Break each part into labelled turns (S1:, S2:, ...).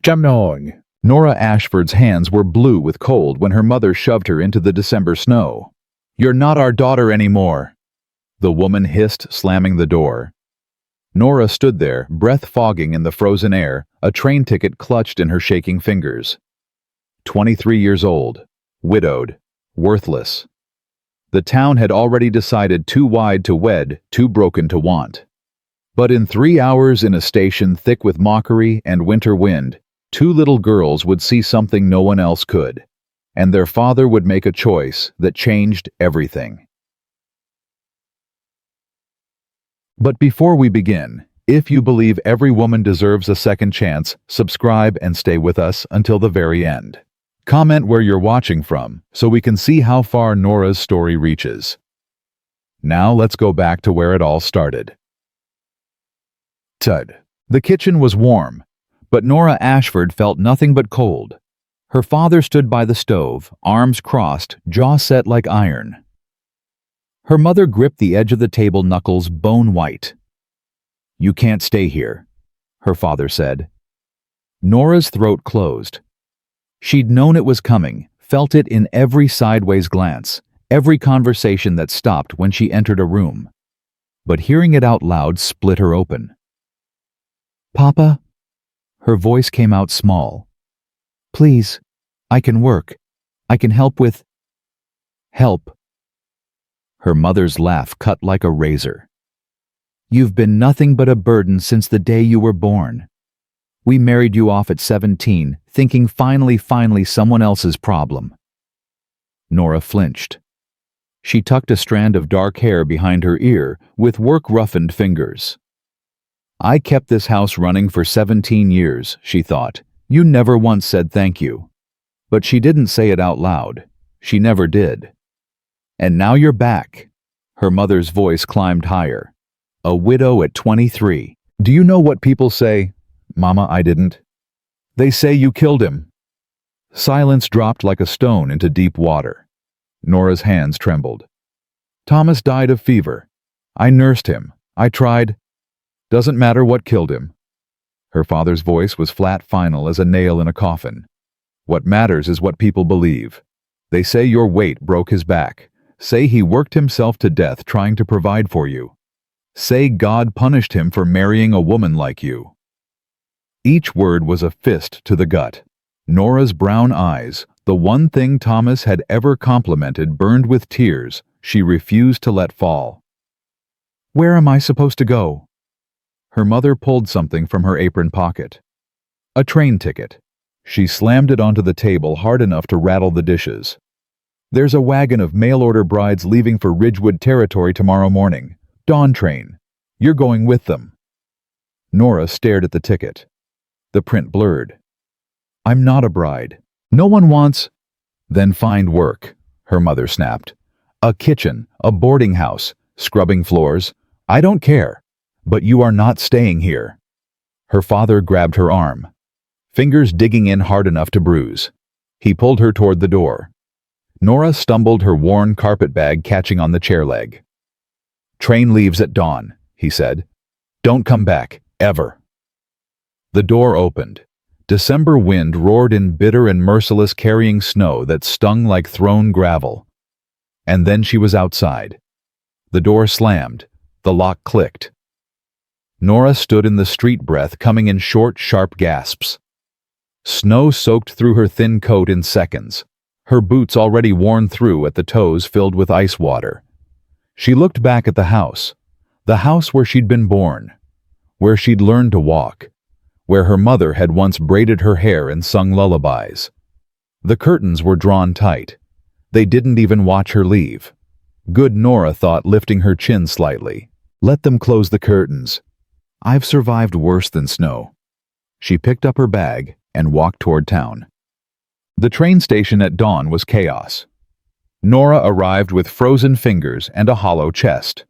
S1: Jamnong.
S2: Norah Ashford's hands were blue with cold when her mother shoved her into the December snow. "You're not our daughter anymore," the woman hissed, slamming the door. Norah stood there, breath fogging in the frozen air, a train ticket clutched in her shaking fingers. 23 years old, widowed, worthless. The town had already decided too wide to wed, too broken to want. But in 3 hours in a station thick with mockery and winter wind, 2 little girls would see something no one else could, and their father would make a choice that changed everything. But before we begin, if you believe every woman deserves a second chance, subscribe and stay with us until the very end. Comment where you're watching from, so we can see how far Norah's story reaches. Now let's go back to where it all started. Tud. The kitchen was warm, but Norah Ashford felt nothing but cold. Her father stood by the stove, arms crossed, jaw set like iron. Her mother gripped the edge of the table, knuckles bone white. "You can't stay here," her father said. Norah's throat closed. She'd known it was coming, felt it in every sideways glance, every conversation that stopped when she entered a room. But hearing it out loud split her open. "Papa?" Her voice came out small. "Please, I can work. I can help with..." "Help." Her mother's laugh cut like a razor. "You've been nothing but a burden since the day you were born. We married you off at 17, thinking finally someone else's problem." Norah flinched. She tucked a strand of dark hair behind her ear with work-roughened fingers. "I kept this house running for 17 years, she thought. You never once said thank you." But she didn't say it out loud. She never did. "And now you're back." Her mother's voice climbed higher. "A widow at 23. Do you know what people say?" "Mama, I didn't." "They say you killed him." Silence dropped like a stone into deep water. Norah's hands trembled. "Thomas died of fever. I nursed him. I tried. Doesn't matter what killed him." Her father's voice was flat, final as a nail in a coffin. "What matters is what people believe. They say your weight broke his back. Say he worked himself to death trying to provide for you. Say God punished him for marrying a woman like you." Each word was a fist to the gut. Norah's brown eyes, the one thing Thomas had ever complimented, burned with tears she refused to let fall. "Where am I supposed to go?" Her mother pulled something from her apron pocket. A train ticket. She slammed it onto the table hard enough to rattle the dishes. "There's a wagon of mail-order brides leaving for Ridgewood Territory tomorrow morning. Dawn train. You're going with them." Norah stared at the ticket. The print blurred. "I'm not a bride. No one wants..." "Then find work," her mother snapped. "A kitchen, a boarding house, scrubbing floors. I don't care. But you are not staying here." Her father grabbed her arm, fingers digging in hard enough to bruise. He pulled her toward the door. Norah stumbled, her worn carpet bag catching on the chair leg. "Train leaves at dawn," he said. "Don't come back, ever." The door opened. December wind roared in, bitter and merciless, carrying snow that stung like thrown gravel. And then she was outside. The door slammed. The lock clicked. Norah stood in the street, breath coming in short, sharp gasps. Snow soaked through her thin coat in seconds, her boots already worn through at the toes, filled with ice water. She looked back at the house where she'd been born, where she'd learned to walk, where her mother had once braided her hair and sung lullabies. The curtains were drawn tight. They didn't even watch her leave. Good, Norah thought, lifting her chin slightly. Let them close the curtains. I've survived worse than snow. She picked up her bag and walked toward town. The train station at dawn was chaos. Norah arrived with frozen fingers and a hollow chest.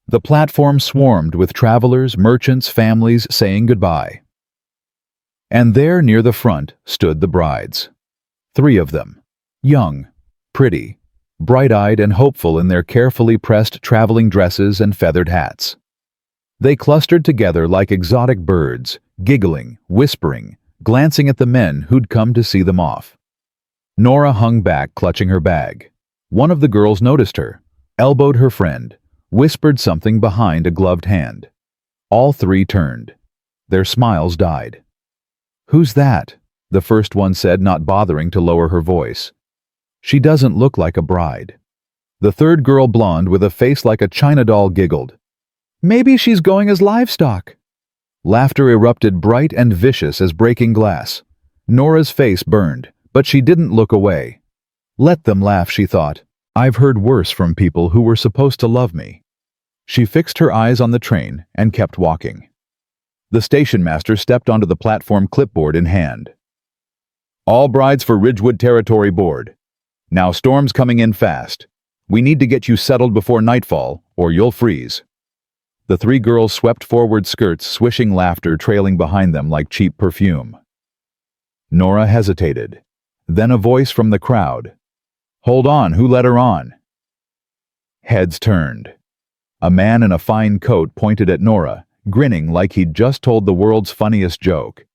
S2: The platform swarmed with travelers, merchants, families saying goodbye. And there near the front stood the brides. 3 of them, young, pretty, bright-eyed and hopeful in their carefully pressed traveling dresses and feathered hats. They clustered together like exotic birds, giggling, whispering, glancing at the men who'd come to see them off. Norah hung back, clutching her bag. One of the girls noticed her, elbowed her friend, whispered something behind a gloved hand. All three turned. Their smiles died. "Who's that?" the first one said, not bothering to lower her voice. "She doesn't look like a bride." The third girl, blonde with a face like a China doll, giggled. "Maybe she's going as livestock." Laughter erupted, bright and vicious as breaking glass. Norah's face burned, but she didn't look away. Let them laugh, she thought. I've heard worse from people who were supposed to love me. She fixed her eyes on the train and kept walking. The station master stepped onto the platform, clipboard in hand. "All brides for Ridgewood Territory board. Now storm's coming in fast. We need to get you settled before nightfall, or you'll freeze." The three girls swept forward, skirts swishing, laughter trailing behind them like cheap perfume. Norah hesitated. Then a voice from the crowd. "Hold on, who let her on?" Heads turned. A man in a fine coat pointed at Norah, grinning like he'd just told the world's funniest joke.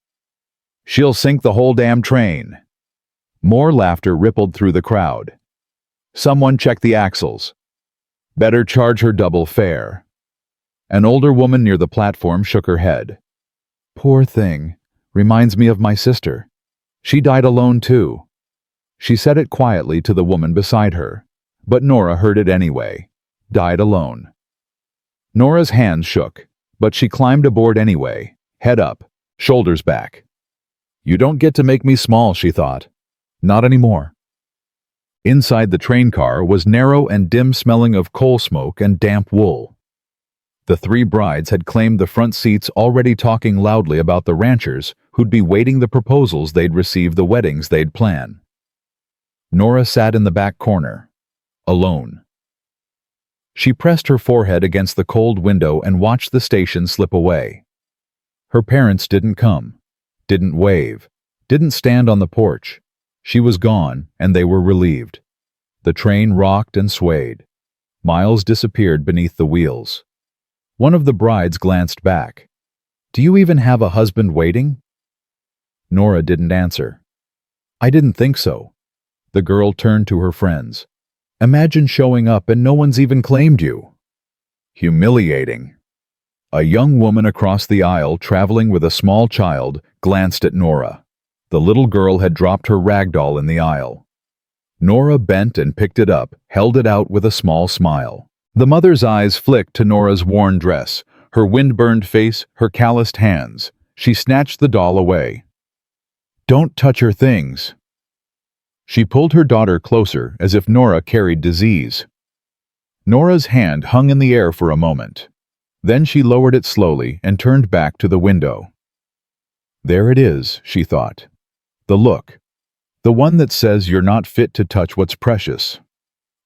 S2: "She'll sink the whole damn train." More laughter rippled through the crowd. "Someone check the axles. Better charge her double fare." An older woman near the platform shook her head. "Poor thing. Reminds me of my sister. She died alone too." She said it quietly to the woman beside her, but Norah heard it anyway. Died alone. Norah's hands shook, but she climbed aboard anyway, head up, shoulders back. "You don't get to make me small," she thought. "Not anymore." Inside the train car was narrow and dim, smelling of coal smoke and damp wool. The three brides had claimed the front seats, already talking loudly about the ranchers who'd be waiting the proposals they'd receive, the weddings they'd plan. Norah sat in the back corner, alone. She pressed her forehead against the cold window and watched the station slip away. Her parents didn't come, didn't wave, didn't stand on the porch. She was gone, and they were relieved. The train rocked and swayed. Miles disappeared beneath the wheels. One of the brides glanced back. "Do you even have a husband waiting?" Norah didn't answer. "I didn't think so." The girl turned to her friends. "Imagine showing up and no one's even claimed you." Humiliating. A young woman across the aisle, traveling with a small child, glanced at Norah. The little girl had dropped her rag doll in the aisle. Norah bent and picked it up, held it out with a small smile. The mother's eyes flicked to Norah's worn dress, her wind-burned face, her calloused hands. She snatched the doll away. "Don't touch her things." She pulled her daughter closer, as if Norah carried disease. Norah's hand hung in the air for a moment. Then she lowered it slowly and turned back to the window. There it is, she thought. The look. The one that says you're not fit to touch what's precious.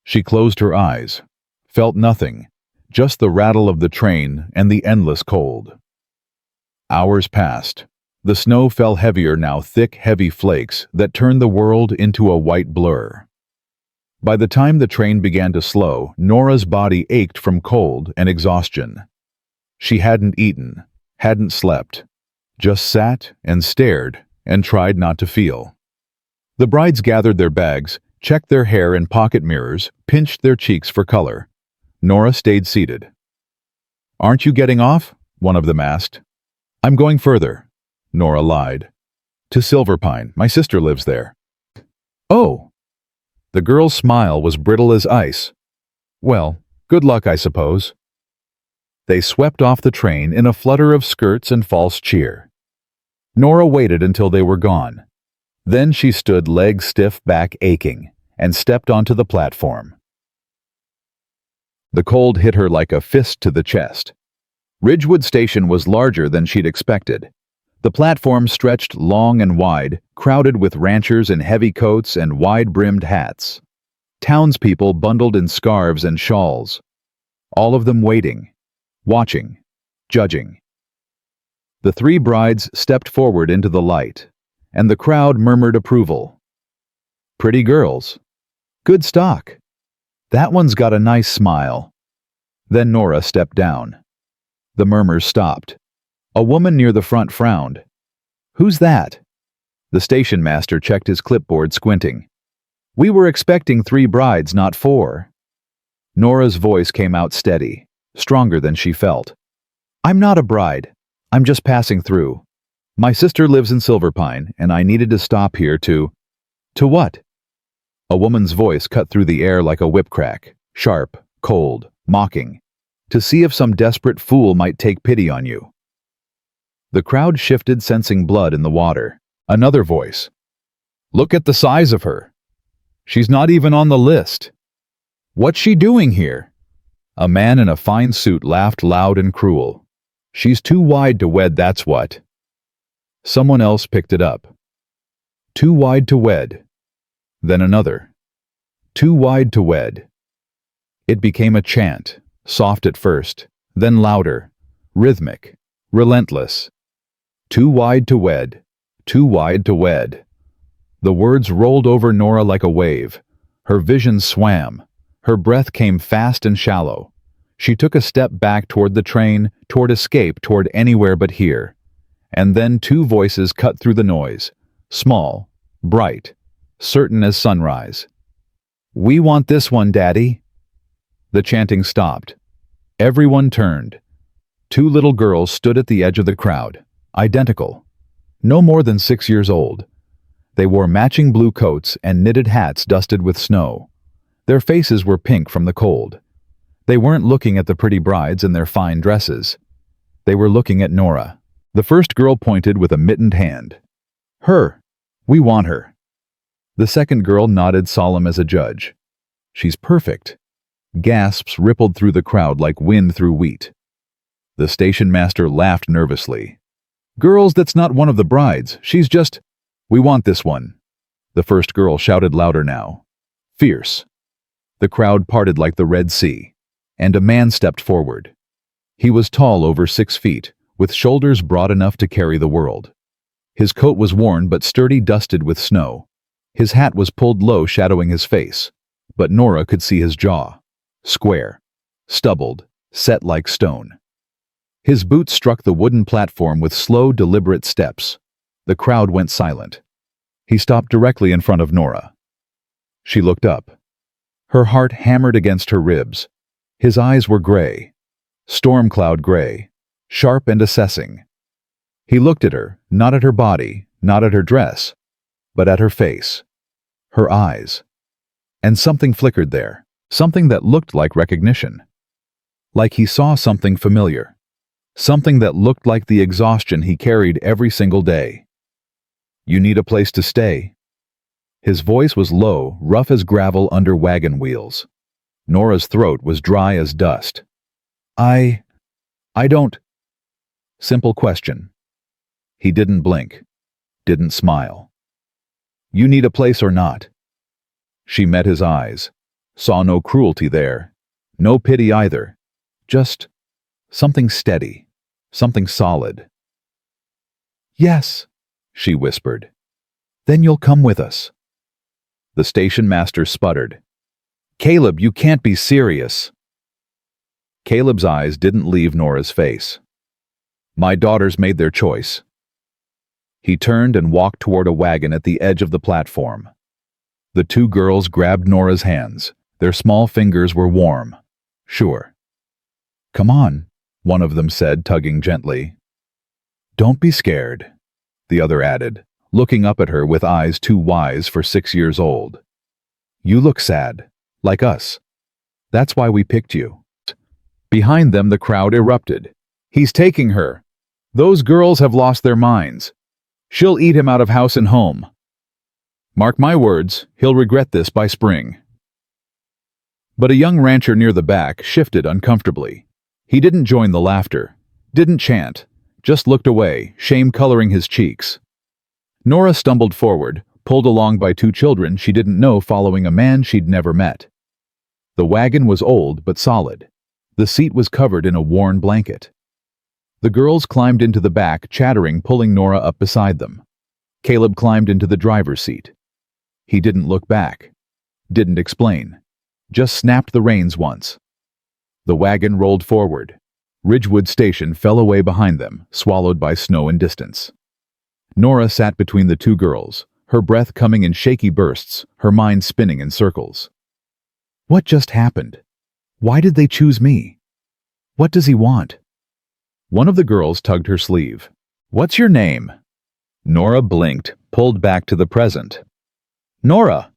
S2: She closed her eyes. Felt nothing, just the rattle of the train and the endless cold. Hours passed. The snow fell heavier now, thick, heavy flakes that turned the world into a white blur. By the time the train began to slow, Norah's body ached from cold and exhaustion. She hadn't eaten, hadn't slept, just sat and stared and tried not to feel. The brides gathered their bags, checked their hair in pocket mirrors, pinched their cheeks for color. Norah stayed seated. "Aren't you getting off?" one of them asked. "I'm going further," Norah lied. "To Silverpine. My sister lives there." "Oh." The girl's smile was brittle as ice. "Well, good luck, I suppose." They swept off the train in a flutter of skirts and false cheer. Norah waited until they were gone. Then she stood, legs stiff, back aching, and stepped onto the platform. The cold hit her like a fist to the chest. Ridgewood Station was larger than she'd expected. The platform stretched long and wide, crowded with ranchers in heavy coats and wide-brimmed hats. Townspeople bundled in scarves and shawls. All of them waiting, watching, judging. The three brides stepped forward into the light, and the crowd murmured approval. Pretty girls. Good stock. That one's got a nice smile. Then Norah stepped down. The murmurs stopped. A woman near the front frowned. "Who's that?" The station master checked his clipboard, squinting. "We were expecting 3 brides, not 4. Norah's voice came out steady, stronger than she felt. "I'm not a bride. I'm just passing through. My sister lives in Silverpine, and I needed to stop here to—" "To what?" A woman's voice cut through the air like a whip crack, sharp, cold, mocking. "To see if some desperate fool might take pity on you." The crowd shifted, sensing blood in the water. Another voice. "Look at the size of her. She's not even on the list. What's she doing here?" A man in a fine suit laughed loud and cruel. "She's too wide to wed, that's what." Someone else picked it up. "Too wide to wed." Then another. "Too wide to wed." It became a chant, soft at first, then louder, rhythmic, relentless. "Too wide to wed. Too wide to wed." The words rolled over Norah like a wave. Her vision swam. Her breath came fast and shallow. She took a step back toward the train, toward escape, toward anywhere but here. And then 2 voices cut through the noise, small, bright, certain as sunrise. "We want this one, Daddy." The chanting stopped. Everyone turned. 2 little girls stood at the edge of the crowd, identical, no more than 6 years old. They wore matching blue coats and knitted hats dusted with snow. Their faces were pink from the cold. They weren't looking at the pretty brides in their fine dresses. They were looking at Norah. The first girl pointed with a mittened hand. "Her. We want her." The second girl nodded, solemn as a judge. "She's perfect." Gasps rippled through the crowd like wind through wheat. The station master laughed nervously. "Girls, that's not one of the brides. She's just— We want this one." The first girl shouted louder now. Fierce. The crowd parted like the Red Sea, and a man stepped forward. He was tall, over 6 feet, with shoulders broad enough to carry the world. His coat was worn but sturdy, dusted with snow. His hat was pulled low, shadowing his face, but Norah could see his jaw. Square, stubbled, set like stone. His boots struck the wooden platform with slow, deliberate steps. The crowd went silent. He stopped directly in front of Norah. She looked up. Her heart hammered against her ribs. His eyes were gray, storm cloud gray, sharp and assessing. He looked at her, not at her body, not at her dress, but at her face, her eyes. And something flickered there, something that looked like recognition. Like he saw something familiar. Something that looked like the exhaustion he carried every single day. "You need a place to stay." His voice was low, rough as gravel under wagon wheels. Norah's throat was dry as dust. I don't." Simple question. He didn't blink, didn't smile. "You need a place or not?" She met his eyes, saw no cruelty there, no pity either, just something steady, something solid. "Yes," she whispered. "Then you'll come with us." The station master sputtered. "Caleb, you can't be serious." Caleb's eyes didn't leave Norah's face. "My daughters made their choice." He turned and walked toward a wagon at the edge of the platform. The 2 girls grabbed Norah's hands. Their small fingers were warm. "Sure." "Come on," one of them said, tugging gently. "Don't be scared," the other added, looking up at her with eyes too wise for 6 years old. "You look sad, like us. That's why we picked you." Behind them the crowd erupted. "He's taking her. Those girls have lost their minds. She'll eat him out of house and home. Mark my words, he'll regret this by spring." But a young rancher near the back shifted uncomfortably. He didn't join the laughter, didn't chant, just looked away, shame coloring his cheeks. Norah stumbled forward, pulled along by 2 children she didn't know, following a man she'd never met. The wagon was old but solid. The seat was covered in a worn blanket. The girls climbed into the back, chattering, pulling Norah up beside them. Caleb climbed into the driver's seat. He didn't look back, didn't explain, just snapped the reins once. The wagon rolled forward. Ridgewood Station fell away behind them, swallowed by snow and distance. Norah sat between the two girls, her breath coming in shaky bursts, her mind spinning in circles. What just happened? Why did they choose me? What does he want? One of the girls tugged her sleeve. What's your name? Norah blinked, pulled back to the present. Norah.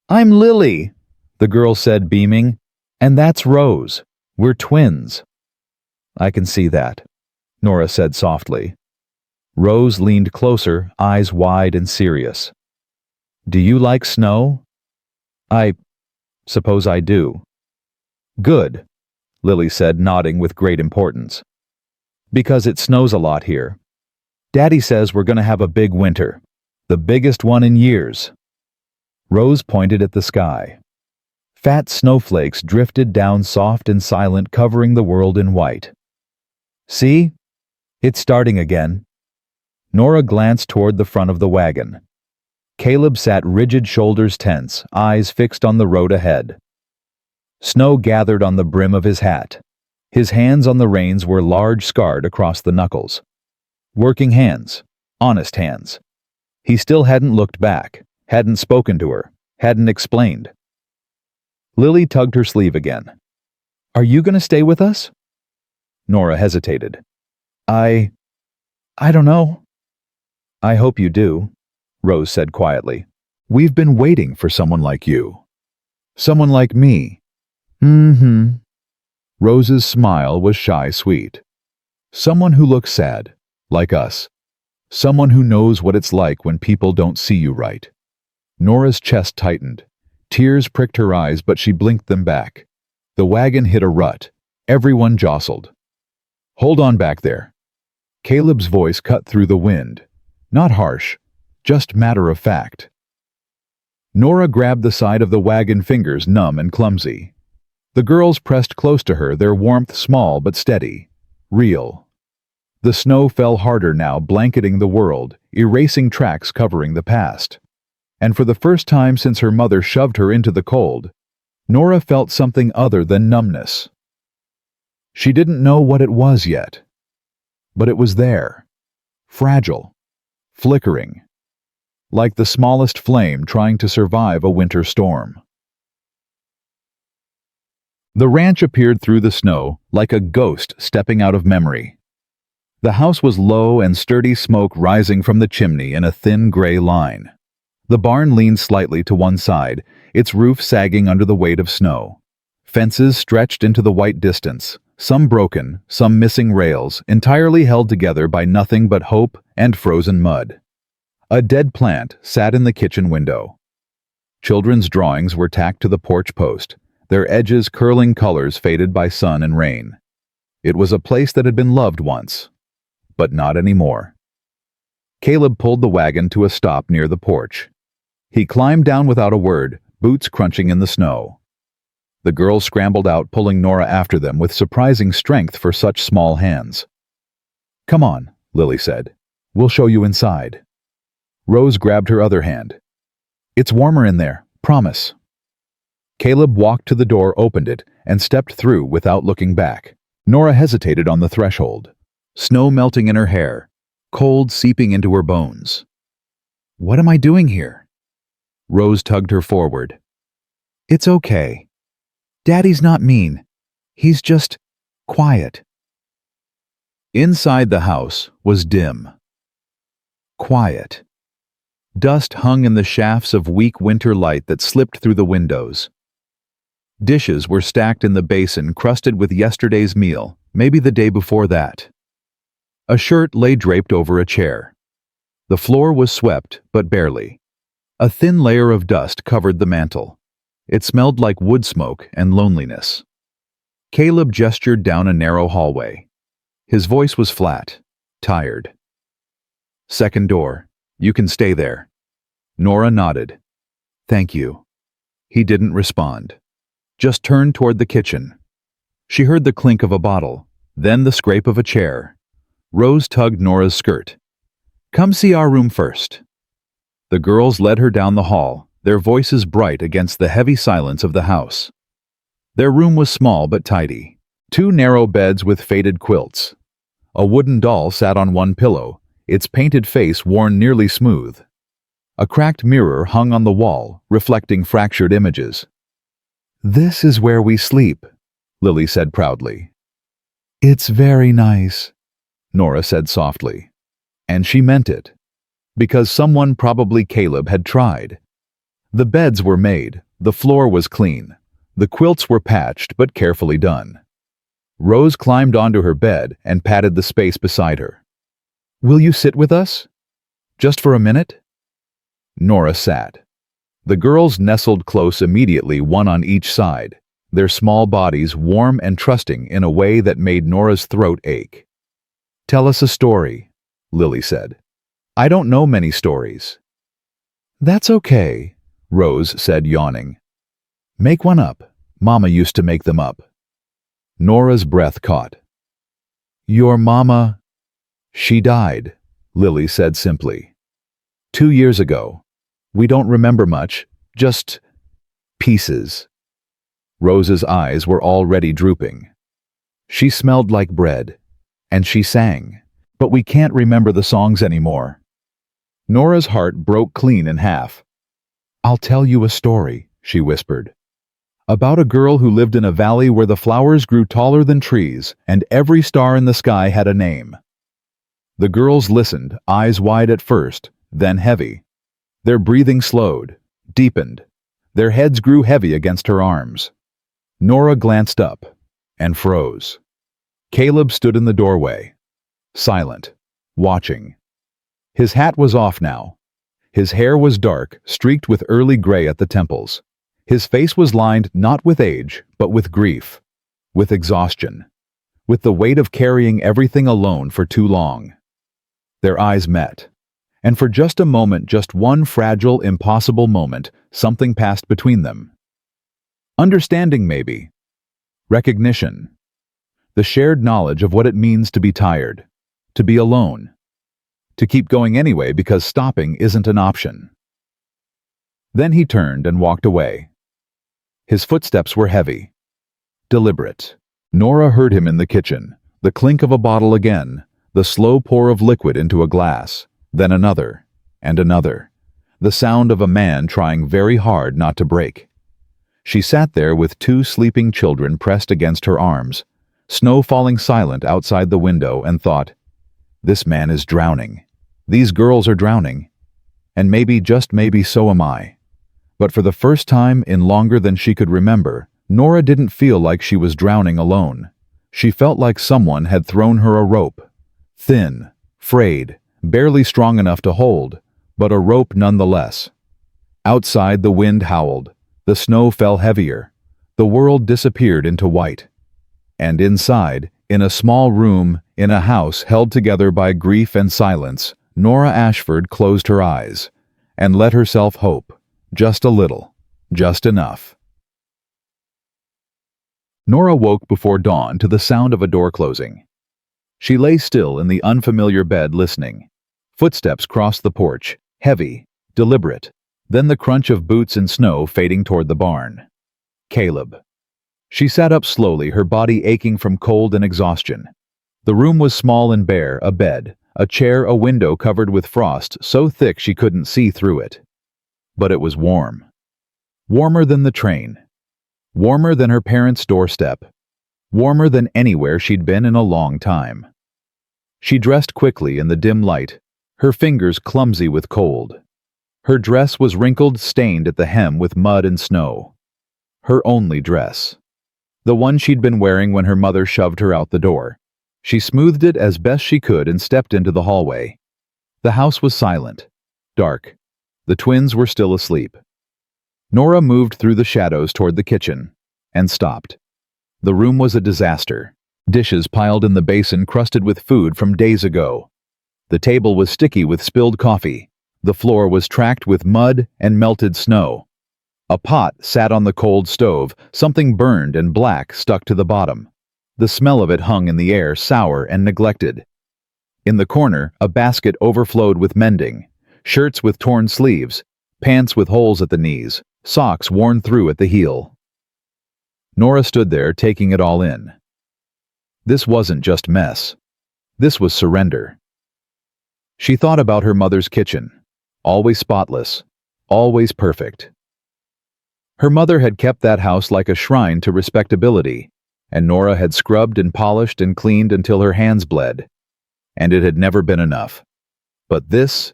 S2: I'm Lily, the girl said, beaming. And that's Rose. We're twins. I can see that, Norah said softly. Rose leaned closer, eyes wide and serious. Do you like snow? I suppose I do. Good, Lily said, nodding with great importance. Because it snows a lot here. Daddy says we're going to have a big winter, the biggest one in years. Rose pointed at the sky. Fat snowflakes drifted down soft and silent, covering the world in white. See? It's starting again. Norah glanced toward the front of the wagon. Caleb sat rigid, shoulders tense, eyes fixed on the road ahead. Snow gathered on the brim of his hat. His hands on the reins were large, scarred across the knuckles. Working hands. Honest hands. He still hadn't looked back, hadn't spoken to her, hadn't explained. Lily tugged her sleeve again. Are you going to stay with us? Norah hesitated. I don't know. I hope you do, Rose said quietly. We've been waiting for someone like you. Someone like me. Mm-hmm. Rose's smile was shy sweet. Someone who looks sad, like us. Someone who knows what it's like when people don't see you right. Norah's chest tightened. Tears pricked her eyes, but she blinked them back. The wagon hit a rut. Everyone jostled. Hold on back there. Caleb's voice cut through the wind. Not harsh, just matter of fact. Norah grabbed the side of the wagon, fingers numb and clumsy. The girls pressed close to her, their warmth small but steady. Real. The snow fell harder now, blanketing the world, erasing tracks covering the past. And for the first time since her mother shoved her into the cold, Norah felt something other than numbness. She didn't know what it was yet. But it was there. Fragile. Flickering. Like the smallest flame trying to survive a winter storm. The ranch appeared through the snow like a ghost stepping out of memory. The house was low and sturdy, smoke rising from the chimney in a thin gray line. The barn leaned slightly to one side, its roof sagging under the weight of snow. Fences stretched into the white distance, some broken, some missing rails, entirely held together by nothing but hope and frozen mud. A dead plant sat in the kitchen window. Children's drawings were tacked to the porch post, their edges curling, colors faded by sun and rain. It was a place that had been loved once, but not anymore. Caleb pulled the wagon to a stop near the porch. He climbed down without a word, boots crunching in the snow. The girls scrambled out, pulling Norah after them with surprising strength for such small hands. Come on, Lily said. We'll show you inside. Rose grabbed her other hand. It's warmer in there, promise. Caleb walked to the door, opened it, and stepped through without looking back. Norah hesitated on the threshold, snow melting in her hair, cold seeping into her bones. What am I doing here? Rose tugged her forward. It's okay. Daddy's not mean. He's just quiet. Inside the house was dim. Quiet. Dust hung in the shafts of weak winter light that slipped through the windows. Dishes were stacked in the basin, crusted with yesterday's meal, maybe the day before that. A shirt lay draped over a chair. The floor was swept, but barely. A thin layer of dust covered the mantel. It smelled like wood smoke and loneliness. Caleb gestured down a narrow hallway. His voice was flat, tired. Second door. You can stay there. Norah nodded. Thank you. He didn't respond. Just turned toward the kitchen. She heard the clink of a bottle, then the scrape of a chair. Rose tugged Norah's skirt. Come see our room first. The girls led her down the hall, their voices bright against the heavy silence of the house. Their room was small but tidy. 2 narrow beds with faded quilts. A wooden doll sat on one pillow, its painted face worn nearly smooth. A cracked mirror hung on the wall, reflecting fractured images. "This is where we sleep," Lily said proudly. "It's very nice," Norah said softly. And she meant it. Because someone, probably Caleb, had tried. The beds were made, the floor was clean, the quilts were patched but carefully done. Rose climbed onto her bed and patted the space beside her. "Will you sit with us? Just for a minute?" Norah sat. The girls nestled close immediately, one on each side, their small bodies warm and trusting in a way that made Norah's throat ache. "Tell us a story," Lily said. "I don't know many stories." "That's okay," Rose said, yawning. "Make one up. Mama used to make them up." Norah's breath caught. "Your mama—" "She died," Lily said simply. 2 years ago. We don't remember much, just pieces." Rose's eyes were already drooping. "She smelled like bread, and she sang, but we can't remember the songs anymore." Norah's heart broke clean in half. "I'll tell you a story," she whispered. "About a girl who lived in a valley where the flowers grew taller than trees and every star in the sky had a name." The girls listened, eyes wide at first, then heavy. Their breathing slowed, deepened. Their heads grew heavy against her arms. Norah glanced up and froze. Caleb stood in the doorway, silent, watching. His hat was off now. His hair was dark, streaked with early gray at the temples. His face was lined not with age, but with grief, with exhaustion, with the weight of carrying everything alone for too long. Their eyes met. And for just a moment, just one fragile, impossible moment, something passed between them. Understanding, maybe. Recognition. The shared knowledge of what it means to be tired, to be alone, to keep going anyway because stopping isn't an option. Then he turned and walked away. His footsteps were heavy, deliberate. Norah heard him in the kitchen, the clink of a bottle again, the slow pour of liquid into a glass. Then another, and another, the sound of a man trying very hard not to break. She sat there with 2 sleeping children pressed against her arms, snow falling silent outside the window, and thought, "This man is drowning. These girls are drowning. And maybe, just maybe, so am I." But for the first time in longer than she could remember, Norah didn't feel like she was drowning alone. She felt like someone had thrown her a rope. Thin, frayed, barely strong enough to hold, but a rope nonetheless. Outside the wind howled, the snow fell heavier, the world disappeared into white. And inside, in a small room, in a house held together by grief and silence, Norah Ashford closed her eyes and let herself hope, just a little, just enough. Norah woke before dawn to the sound of a door closing. She lay still in the unfamiliar bed listening. Footsteps crossed the porch, heavy, deliberate, then the crunch of boots in snow fading toward the barn. Caleb. She sat up slowly, her body aching from cold and exhaustion. The room was small and bare, a bed, a chair, a window covered with frost so thick she couldn't see through it. But it was warm. Warmer than the train. Warmer than her parents' doorstep. Warmer than anywhere she'd been in a long time. She dressed quickly in the dim light, her fingers clumsy with cold. Her dress was wrinkled, stained at the hem with mud and snow. Her only dress. The one she'd been wearing when her mother shoved her out the door. She smoothed it as best she could and stepped into the hallway. The house was silent, dark. The twins were still asleep. Norah moved through the shadows toward the kitchen, and stopped. The room was a disaster. Dishes piled in the basin crusted with food from days ago. The table was sticky with spilled coffee. The floor was tracked with mud and melted snow. A pot sat on the cold stove, something burned and black stuck to the bottom. The smell of it hung in the air, sour and neglected. In the corner, a basket overflowed with mending, shirts with torn sleeves, pants with holes at the knees, socks worn through at the heel. Norah stood there, taking it all in. This wasn't just mess. This was surrender. She thought about her mother's kitchen. Always spotless. Always perfect. Her mother had kept that house like a shrine to respectability, and Norah had scrubbed and polished and cleaned until her hands bled. And it had never been enough. But this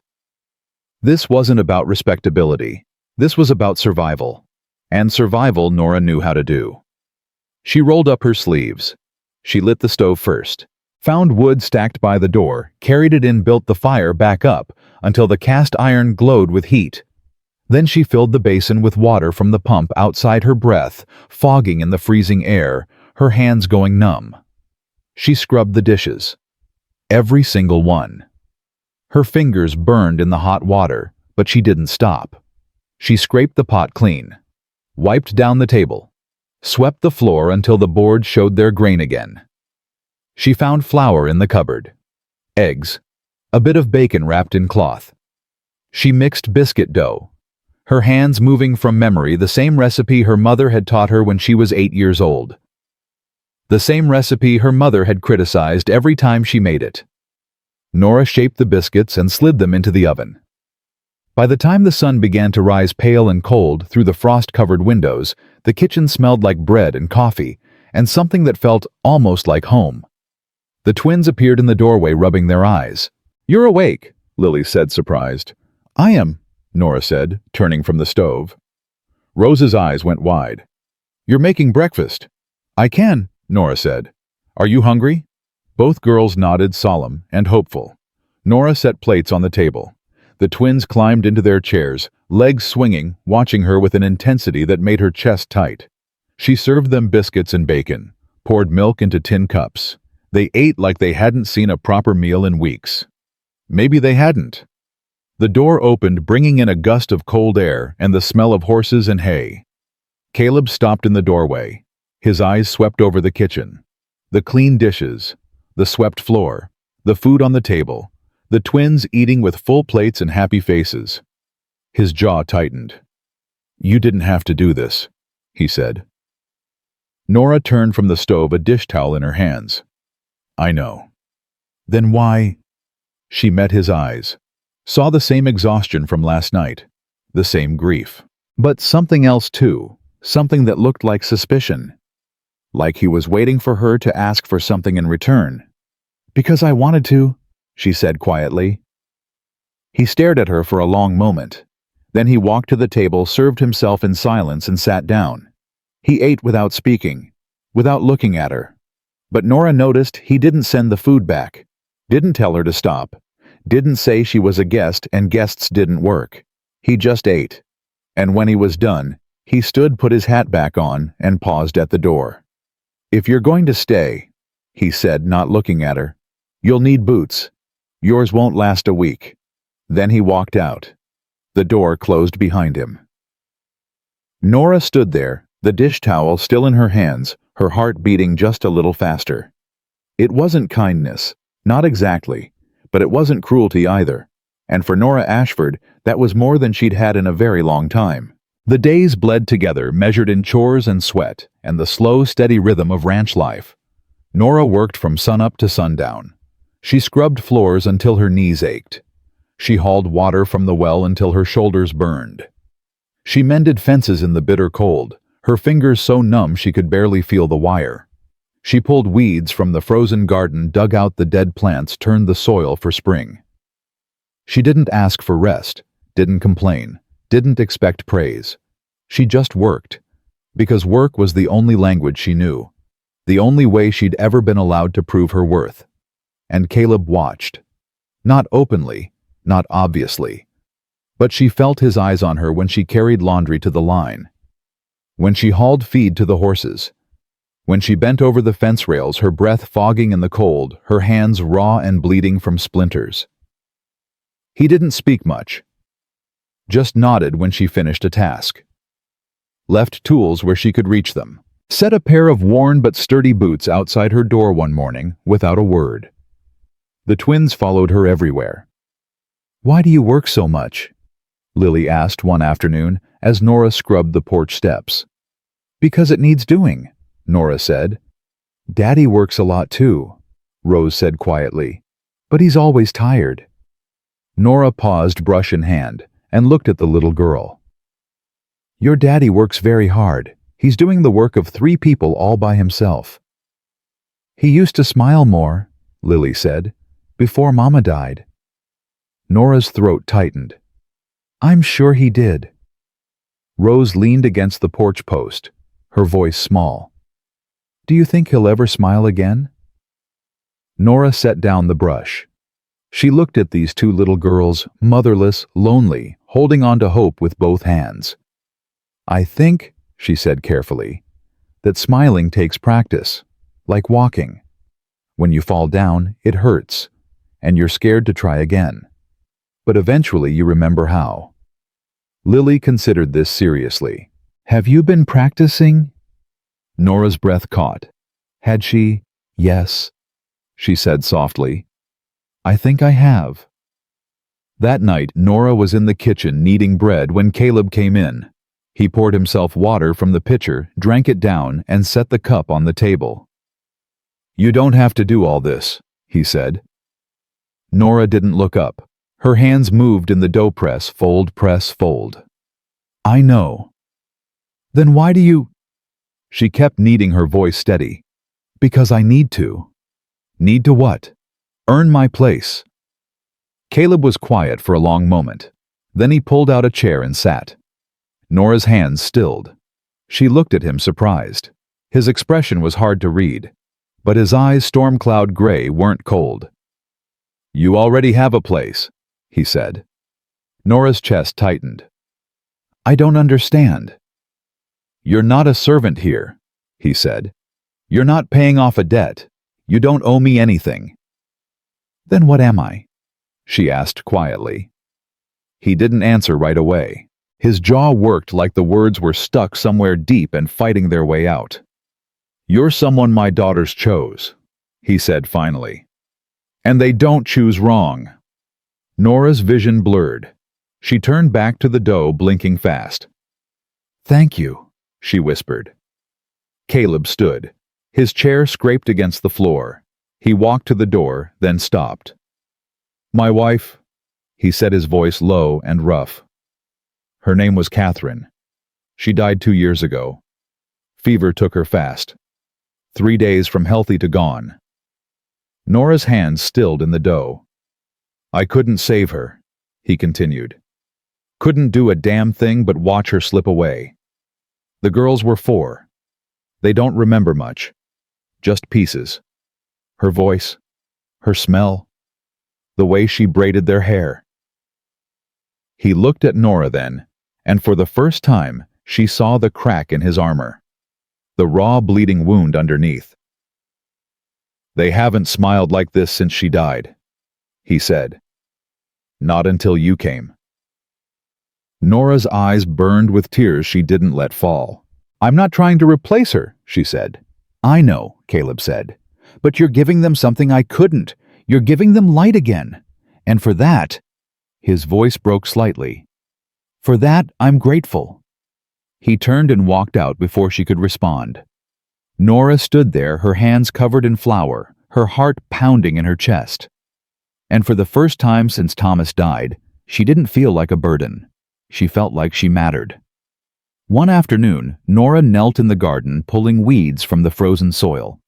S2: wasn't about respectability. This was about survival. And survival Norah knew how to do. She rolled up her sleeves. She lit the stove first, found wood stacked by the door, carried it in, built the fire back up until the cast iron glowed with heat. Then she filled the basin with water from the pump outside, her breath fogging in the freezing air, her hands going numb. She scrubbed the dishes. Every single one. Her fingers burned in the hot water, but she didn't stop. She scraped the pot clean, wiped down the table, swept the floor until the boards showed their grain again. She found flour in the cupboard, eggs, a bit of bacon wrapped in cloth. She mixed biscuit dough, her hands moving from memory, the same recipe her mother had taught her when she was 8 years old. The same recipe her mother had criticized every time she made it. Norah shaped the biscuits and slid them into the oven. By the time the sun began to rise pale and cold through the frost-covered windows, the kitchen smelled like bread and coffee, and something that felt almost like home. The twins appeared in the doorway, rubbing their eyes. "You're awake," Lily said, surprised. "I am," Norah said, turning from the stove. Rose's eyes went wide. "You're making breakfast." "I can," Norah said. "Are you hungry?" Both girls nodded, solemn and hopeful. Norah set plates on the table. The twins climbed into their chairs, legs swinging, watching her with an intensity that made her chest tight. She served them biscuits and bacon, poured milk into tin cups. They ate like they hadn't seen a proper meal in weeks. Maybe they hadn't. The door opened, bringing in a gust of cold air and the smell of horses and hay. Caleb stopped in the doorway. His eyes swept over the kitchen. The clean dishes, the swept floor, the food on the table, the twins eating with full plates and happy faces. His jaw tightened. "You didn't have to do this," he said. Norah turned from the stove, a dish towel in her hands. "I know." "Then why?" She met his eyes, saw the same exhaustion from last night, the same grief. But something else too, something that looked like suspicion. Like he was waiting for her to ask for something in return. "Because I wanted to," she said quietly. He stared at her for a long moment. Then he walked to the table, served himself in silence, and sat down. He ate without speaking, without looking at her. But Norah noticed he didn't send the food back, didn't tell her to stop, didn't say she was a guest and guests didn't work. He just ate. And when he was done, he stood, put his hat back on, and paused at the door. "If you're going to stay," he said, not looking at her, "you'll need boots. Yours won't last a week." Then he walked out. The door closed behind him. Norah stood there, the dish towel still in her hands, her heart beating just a little faster. It wasn't kindness, not exactly, but it wasn't cruelty either. And for Norah Ashford, that was more than she'd had in a very long time. The days bled together, measured in chores and sweat, and the slow, steady rhythm of ranch life. Norah worked from sunup to sundown. She scrubbed floors until her knees ached. She hauled water from the well until her shoulders burned. She mended fences in the bitter cold, her fingers so numb she could barely feel the wire. She pulled weeds from the frozen garden, dug out the dead plants, turned the soil for spring. She didn't ask for rest, didn't complain, didn't expect praise. She just worked, because work was the only language she knew, the only way she'd ever been allowed to prove her worth. And Caleb watched. Not openly, not obviously. But she felt his eyes on her when she carried laundry to the line, when she hauled feed to the horses, when she bent over the fence rails, her breath fogging in the cold, her hands raw and bleeding from splinters. He didn't speak much, just nodded when she finished a task. Left tools where she could reach them. Set a pair of worn but sturdy boots outside her door one morning without a word. The twins followed her everywhere. "Why do you work so much?" Lily asked one afternoon as Norah scrubbed the porch steps. "Because it needs doing," Norah said. "Daddy works a lot too," Rose said quietly. "But he's always tired." Norah paused, brush in hand, and looked at the little girl. Your daddy works very hard. He's doing the work of 3 people all by himself. He used to smile more, Lily said, before Mama died. Norah's throat tightened. I'm sure he did. Rose leaned against the porch post, her voice small. Do you think he'll ever smile again? Norah set down the brush. She looked at these 2 little girls, motherless, lonely, holding on to hope with both hands. I think, she said carefully, that smiling takes practice, like walking. When you fall down, it hurts, and you're scared to try again. But eventually you remember how. Lily considered this seriously. Have you been practicing? Norah's breath caught. Had she? Yes, she said softly. I think I have. That night, Norah was in the kitchen kneading bread when Caleb came in. He poured himself water from the pitcher, drank it down, and set the cup on the table. You don't have to do all this, he said. Norah didn't look up. Her hands moved in the dough press, fold. I know. Then why do you? She kept kneading, her voice steady. Because I need to. Need to what? Earn my place. Caleb was quiet for a long moment. Then he pulled out a chair and sat. Norah's hands stilled. She looked at him surprised. His expression was hard to read, but his eyes, storm cloud gray, weren't cold. You already have a place, he said. Norah's chest tightened. I don't understand. You're not a servant here, he said. You're not paying off a debt. You don't owe me anything. Then what am I? She asked quietly. He didn't answer right away. His jaw worked like the words were stuck somewhere deep and fighting their way out. You're someone my daughters chose, he said finally. And they don't choose wrong. Norah's vision blurred. She turned back to the dough, blinking fast. Thank you, she whispered. Caleb stood. His chair scraped against the floor. He walked to the door, then stopped. My wife, he said, his voice low and rough. Her name was Catherine. She died 2 years ago. Fever took her fast. 3 days from healthy to gone. Norah's hands stilled in the dough. I couldn't save her, he continued. Couldn't do a damn thing but watch her slip away. The girls were 4. They don't remember much. Just pieces. Her voice, her smell, the way she braided their hair. He looked at Norah then, and for the first time she saw the crack in his armor, the raw bleeding wound underneath. They haven't smiled like this since she died, he said. Not until you came. Norah's eyes burned with tears she didn't let fall. I'm not trying to replace her, she said. I know, Caleb said. But you're giving them something I couldn't. You're giving them light again. And for that, his voice broke slightly. For that, I'm grateful. He turned and walked out before she could respond. Norah stood there, her hands covered in flour, her heart pounding in her chest. And for the first time since Thomas died, she didn't feel like a burden. She felt like she mattered. One afternoon, Norah knelt in the garden, pulling weeds from the frozen soil.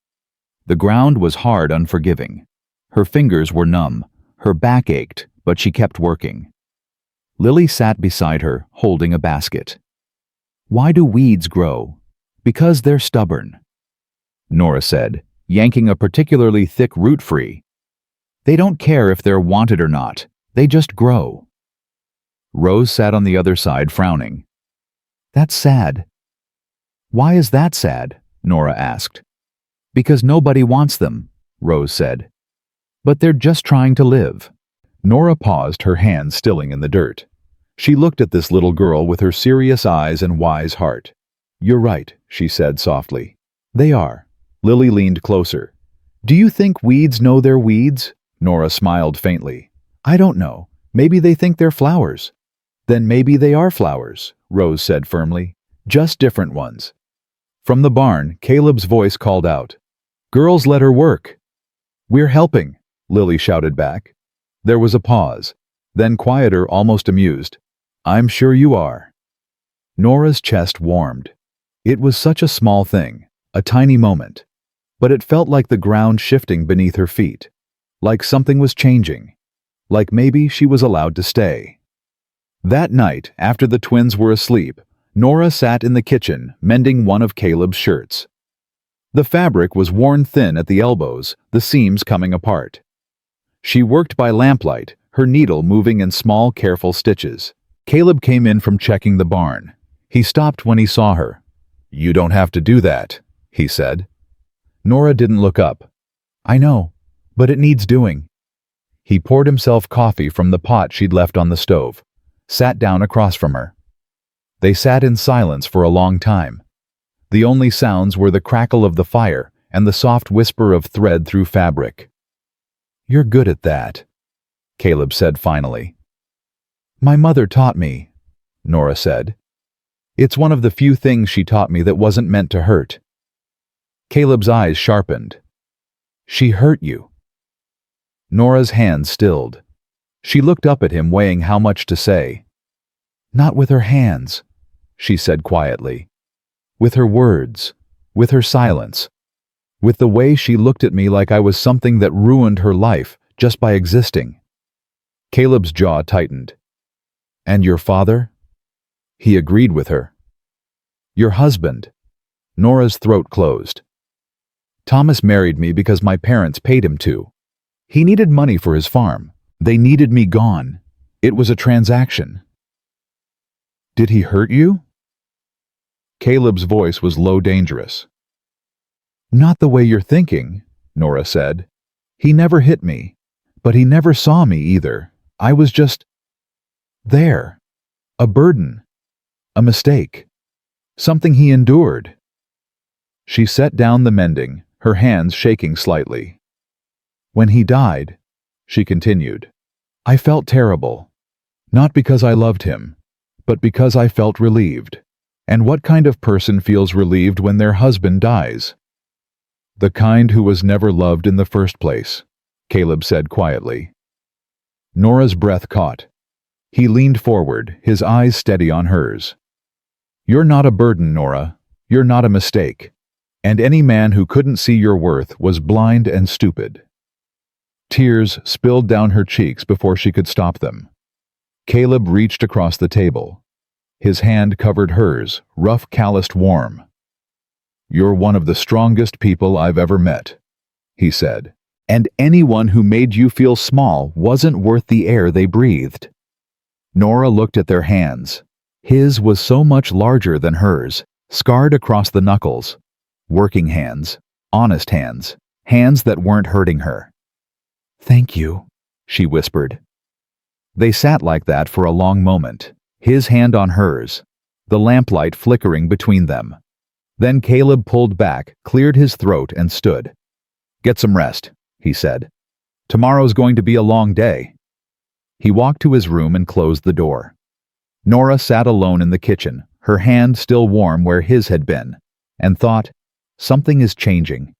S2: The ground was hard, unforgiving. Her fingers were numb, her back ached, but she kept working. Lily sat beside her, holding a basket. Why do weeds grow? Because they're stubborn, Norah said, yanking a particularly thick root free. They don't care if they're wanted or not. They just grow. Rose sat on the other side, frowning. That's sad. Why is that sad? Norah asked. Because nobody wants them, Rose said. But they're just trying to live. Norah paused, her hands stilling in the dirt. She looked at this little girl with her serious eyes and wise heart. You're right, she said softly. They are. Lily leaned closer. Do you think weeds know they're weeds? Norah smiled faintly. I don't know. Maybe they think they're flowers. Then maybe they are flowers, Rose said firmly. Just different ones. From the barn, Caleb's voice called out. Girls, let her work. We're helping, Lily shouted back. There was a pause. Then quieter, almost amused. I'm sure you are. Norah's chest warmed. It was such a small thing, a tiny moment. But it felt like the ground shifting beneath her feet. Like something was changing. Like maybe she was allowed to stay. That night, after the twins were asleep, Norah sat in the kitchen, mending one of Caleb's shirts. The fabric was worn thin at the elbows, the seams coming apart. She worked by lamplight, her needle moving in small, careful stitches. Caleb came in from checking the barn. He stopped when he saw her. "You don't have to do that," he said. Norah didn't look up. "I know, but it needs doing." He poured himself coffee from the pot she'd left on the stove, sat down across from her. They sat in silence for a long time. The only sounds were the crackle of the fire and the soft whisper of thread through fabric. "You're good at that," Caleb said finally. "My mother taught me," Norah said. "It's one of the few things she taught me that wasn't meant to hurt." Caleb's eyes sharpened. "She hurt you." Norah's hands stilled. She looked up at him, weighing how much to say. "Not with her hands," she said quietly. "With her words, with her silence, with the way she looked at me like I was something that ruined her life just by existing." Caleb's jaw tightened. "And your father?" He agreed with her. "Your husband." Norah's throat closed. "Thomas married me because my parents paid him to. He needed money for his farm. They needed me gone. It was a transaction." "Did he hurt you?" Caleb's voice was low, dangerous. "Not the way you're thinking," Norah said. "He never hit me, but he never saw me either. I was just there. A burden. A mistake. Something he endured." She set down the mending, her hands shaking slightly. "When he died," she continued, "I felt terrible. Not because I loved him, but because I felt relieved. And what kind of person feels relieved when their husband dies?" "The kind who was never loved in the first place," Caleb said quietly. Norah's breath caught. He leaned forward, his eyes steady on hers. "You're not a burden, Norah. You're not a mistake. And any man who couldn't see your worth was blind and stupid." Tears spilled down her cheeks before she could stop them. Caleb reached across the table. His hand covered hers, rough, calloused, warm. "You're one of the strongest people I've ever met," he said. "And anyone who made you feel small wasn't worth the air they breathed." Norah looked at their hands. His was so much larger than hers, scarred across the knuckles. Working hands, honest hands, hands that weren't hurting her. "Thank you," she whispered. They sat like that for a long moment, his hand on hers, the lamplight flickering between them. Then Caleb pulled back, cleared his throat, and stood. "Get some rest," he said. "Tomorrow's going to be a long day." He walked to his room and closed the door. Norah sat alone in the kitchen, her hand still warm where his had been, and thought, something is changing.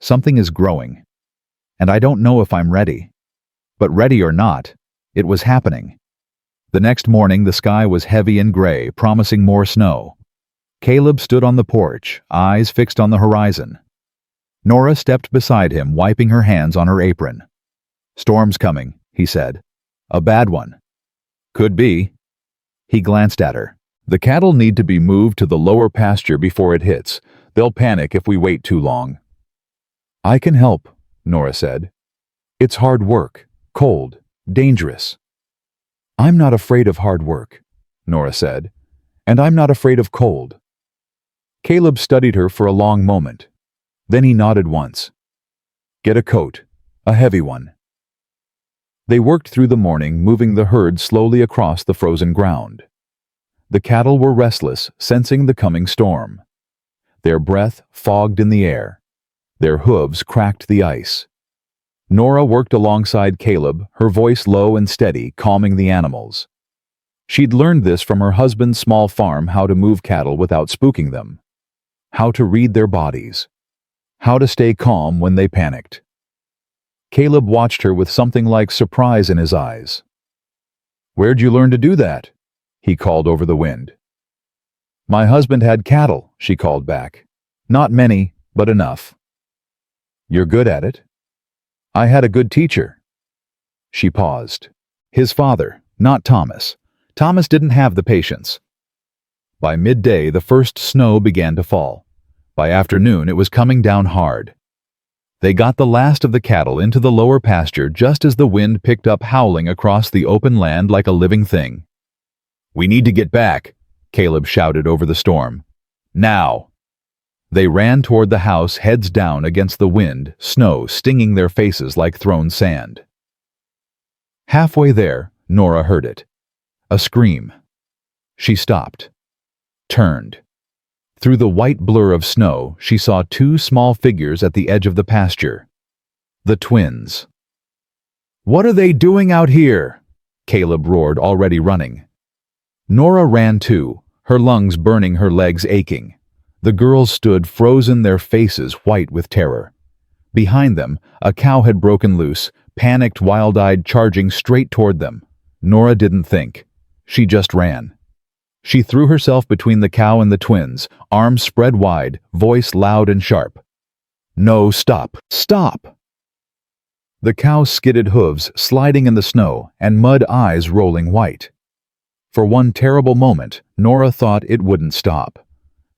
S2: Something is growing. And I don't know if I'm ready. But ready or not, it was happening. The next morning the sky was heavy and gray, promising more snow. Caleb stood on the porch, eyes fixed on the horizon. Norah stepped beside him, wiping her hands on her apron. "Storm's coming," he said. "A bad one." "Could be." He glanced at her. "The cattle need to be moved to the lower pasture before it hits. They'll panic if we wait too long." "I can help," Norah said. "It's hard work, cold, dangerous." "I'm not afraid of hard work," Norah said. "And I'm not afraid of cold." Caleb studied her for a long moment. Then he nodded once. "Get a coat, a heavy one." They worked through the morning, moving the herd slowly across the frozen ground. The cattle were restless, sensing the coming storm. Their breath fogged in the air. Their hooves cracked the ice. Norah worked alongside Caleb, her voice low and steady, calming the animals. She'd learned this from her husband's small farm, how to move cattle without spooking them. How to read their bodies. How to stay calm when they panicked. Caleb watched her with something like surprise in his eyes. "Where'd you learn to do that?" he called over the wind. "My husband had cattle," she called back. "Not many, but enough." "You're good at it." "I had a good teacher." She paused. His father, not Thomas. Thomas didn't have the patience. By midday, the first snow began to fall. By afternoon, it was coming down hard. They got the last of the cattle into the lower pasture just as the wind picked up howling across the open land like a living thing. "We need to get back," Caleb shouted over the storm. "Now!" They ran toward the house, heads down against the wind, snow stinging their faces like thrown sand. Halfway there, Norah heard it. A scream. She stopped. Turned. Through the white blur of snow, she saw two small figures at the edge of the pasture. The twins. "What are they doing out here?" Caleb roared, already running. Norah ran too, her lungs burning, her legs aching. The girls stood frozen, their faces white with terror. Behind them, a cow had broken loose, panicked, wild-eyed, charging straight toward them. Norah didn't think. She just ran. She threw herself between the cow and the twins, arms spread wide, voice loud and sharp. "No, stop! Stop!" The cow skidded, hooves sliding in the snow, and mud eyes rolling white. For one terrible moment, Norah thought it wouldn't stop.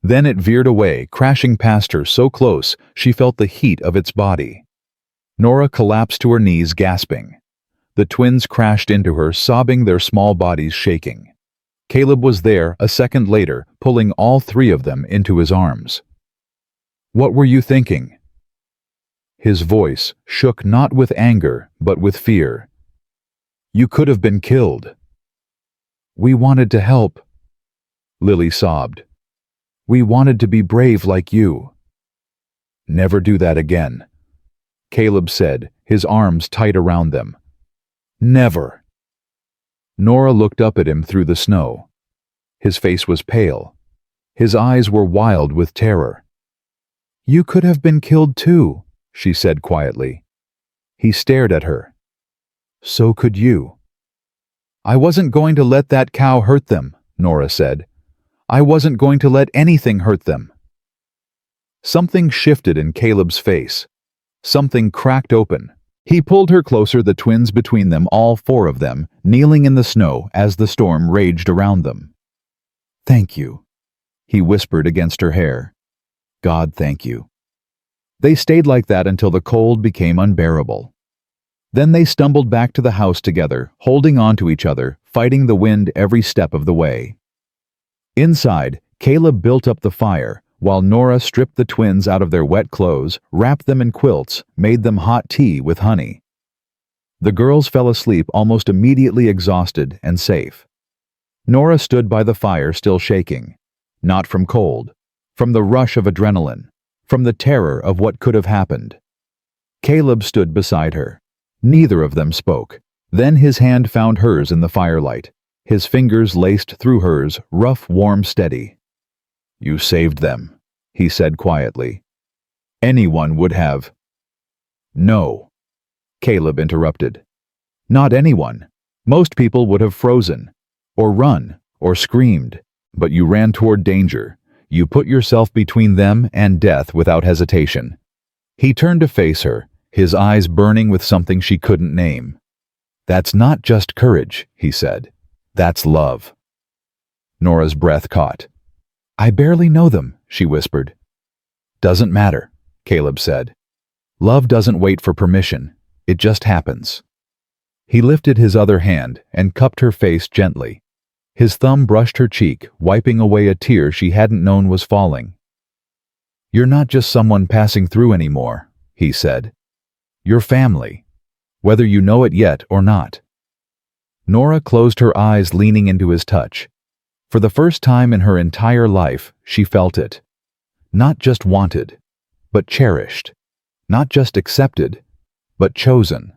S2: Then it veered away, crashing past her so close she felt the heat of its body. Norah collapsed to her knees, gasping. The twins crashed into her, sobbing, their small bodies shaking. Caleb was there a second later, pulling all three of them into his arms. "What were you thinking?" His voice shook not with anger, but with fear. "You could have been killed." "We wanted to help," Lily sobbed. "We wanted to be brave like you." "Never do that again," Caleb said, his arms tight around them. "Never." Norah looked up at him through the snow. His face was pale. His eyes were wild with terror. "You could have been killed too," she said quietly. He stared at her. "So could you." "I wasn't going to let that cow hurt them," Norah said. "I wasn't going to let anything hurt them." Something shifted in Caleb's face. Something cracked open. He pulled her closer, the twins between them, all four of them, kneeling in the snow as the storm raged around them. "Thank you," he whispered against her hair. "God, thank you." They stayed like that until the cold became unbearable. Then they stumbled back to the house together, holding on to each other, fighting the wind every step of the way. Inside, Caleb built up the fire, while Norah stripped the twins out of their wet clothes, wrapped them in quilts, made them hot tea with honey. The girls fell asleep almost immediately, exhausted and safe. Norah stood by the fire, still shaking. Not from cold, from the rush of adrenaline, from the terror of what could have happened. Caleb stood beside her. Neither of them spoke. Then his hand found hers in the firelight. His fingers laced through hers, rough, warm, steady. "You saved them," he said quietly. "Anyone would have." "No," Caleb interrupted. "Not anyone. Most people would have frozen, or run, or screamed. But you ran toward danger. You put yourself between them and death without hesitation." He turned to face her, his eyes burning with something she couldn't name. "That's not just courage," he said. "That's love." Norah's breath caught. "I barely know them," she whispered. "Doesn't matter," Caleb said. "Love doesn't wait for permission. It just happens." He lifted his other hand and cupped her face gently. His thumb brushed her cheek, wiping away a tear she hadn't known was falling. "You're not just someone passing through anymore," he said. "You're family, whether you know it yet or not." Norah closed her eyes, leaning into his touch. For the first time in her entire life, she felt it. Not just wanted, but cherished. Not just accepted, but chosen.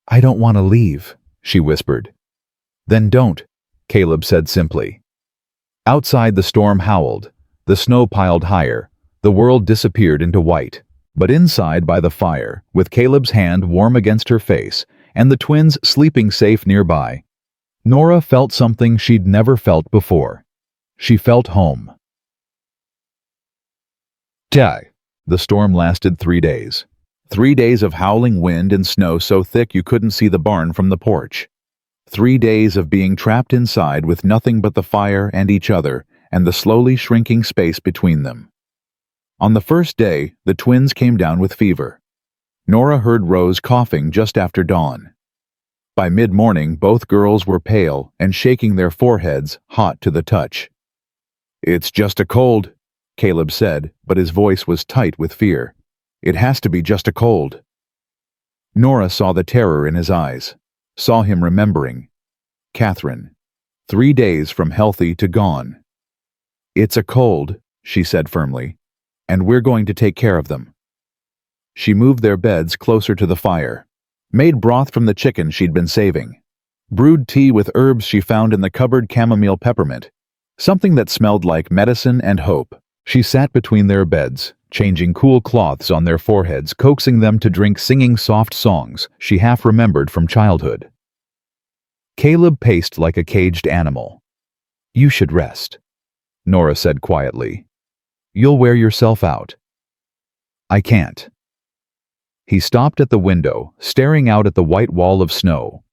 S2: "I don't want to leave," she whispered. "Then don't," Caleb said simply. Outside, the storm howled. The snow piled higher. The world disappeared into white. But inside, by the fire, with Caleb's hand warm against her face, and the twins sleeping safe nearby, Norah felt something she'd never felt before. She felt home. The storm lasted 3 days. 3 days of howling wind and snow so thick you couldn't see the barn from the porch. 3 days of being trapped inside with nothing but the fire and each other and the slowly shrinking space between them. On the first day, the twins came down with fever. Norah heard Rose coughing just after dawn. By mid-morning, both girls were pale and shaking their foreheads, hot to the touch. "It's just a cold," Caleb said, but his voice was tight with fear. "It has to be just a cold." Norah saw the terror in his eyes, saw him remembering. Catherine. 3 days from healthy to gone. "It's a cold," she said firmly, "and we're going to take care of them." She moved their beds closer to the fire, made broth from the chicken she'd been saving, brewed tea with herbs she found in the cupboard, chamomile peppermint, something that smelled like medicine and hope. She sat between their beds, changing cool cloths on their foreheads, coaxing them to drink, singing soft songs she half remembered from childhood. Caleb paced like a caged animal. "You should rest," Norah said quietly. "You'll wear yourself out." "I can't." He stopped at the window, staring out at the white wall of snow.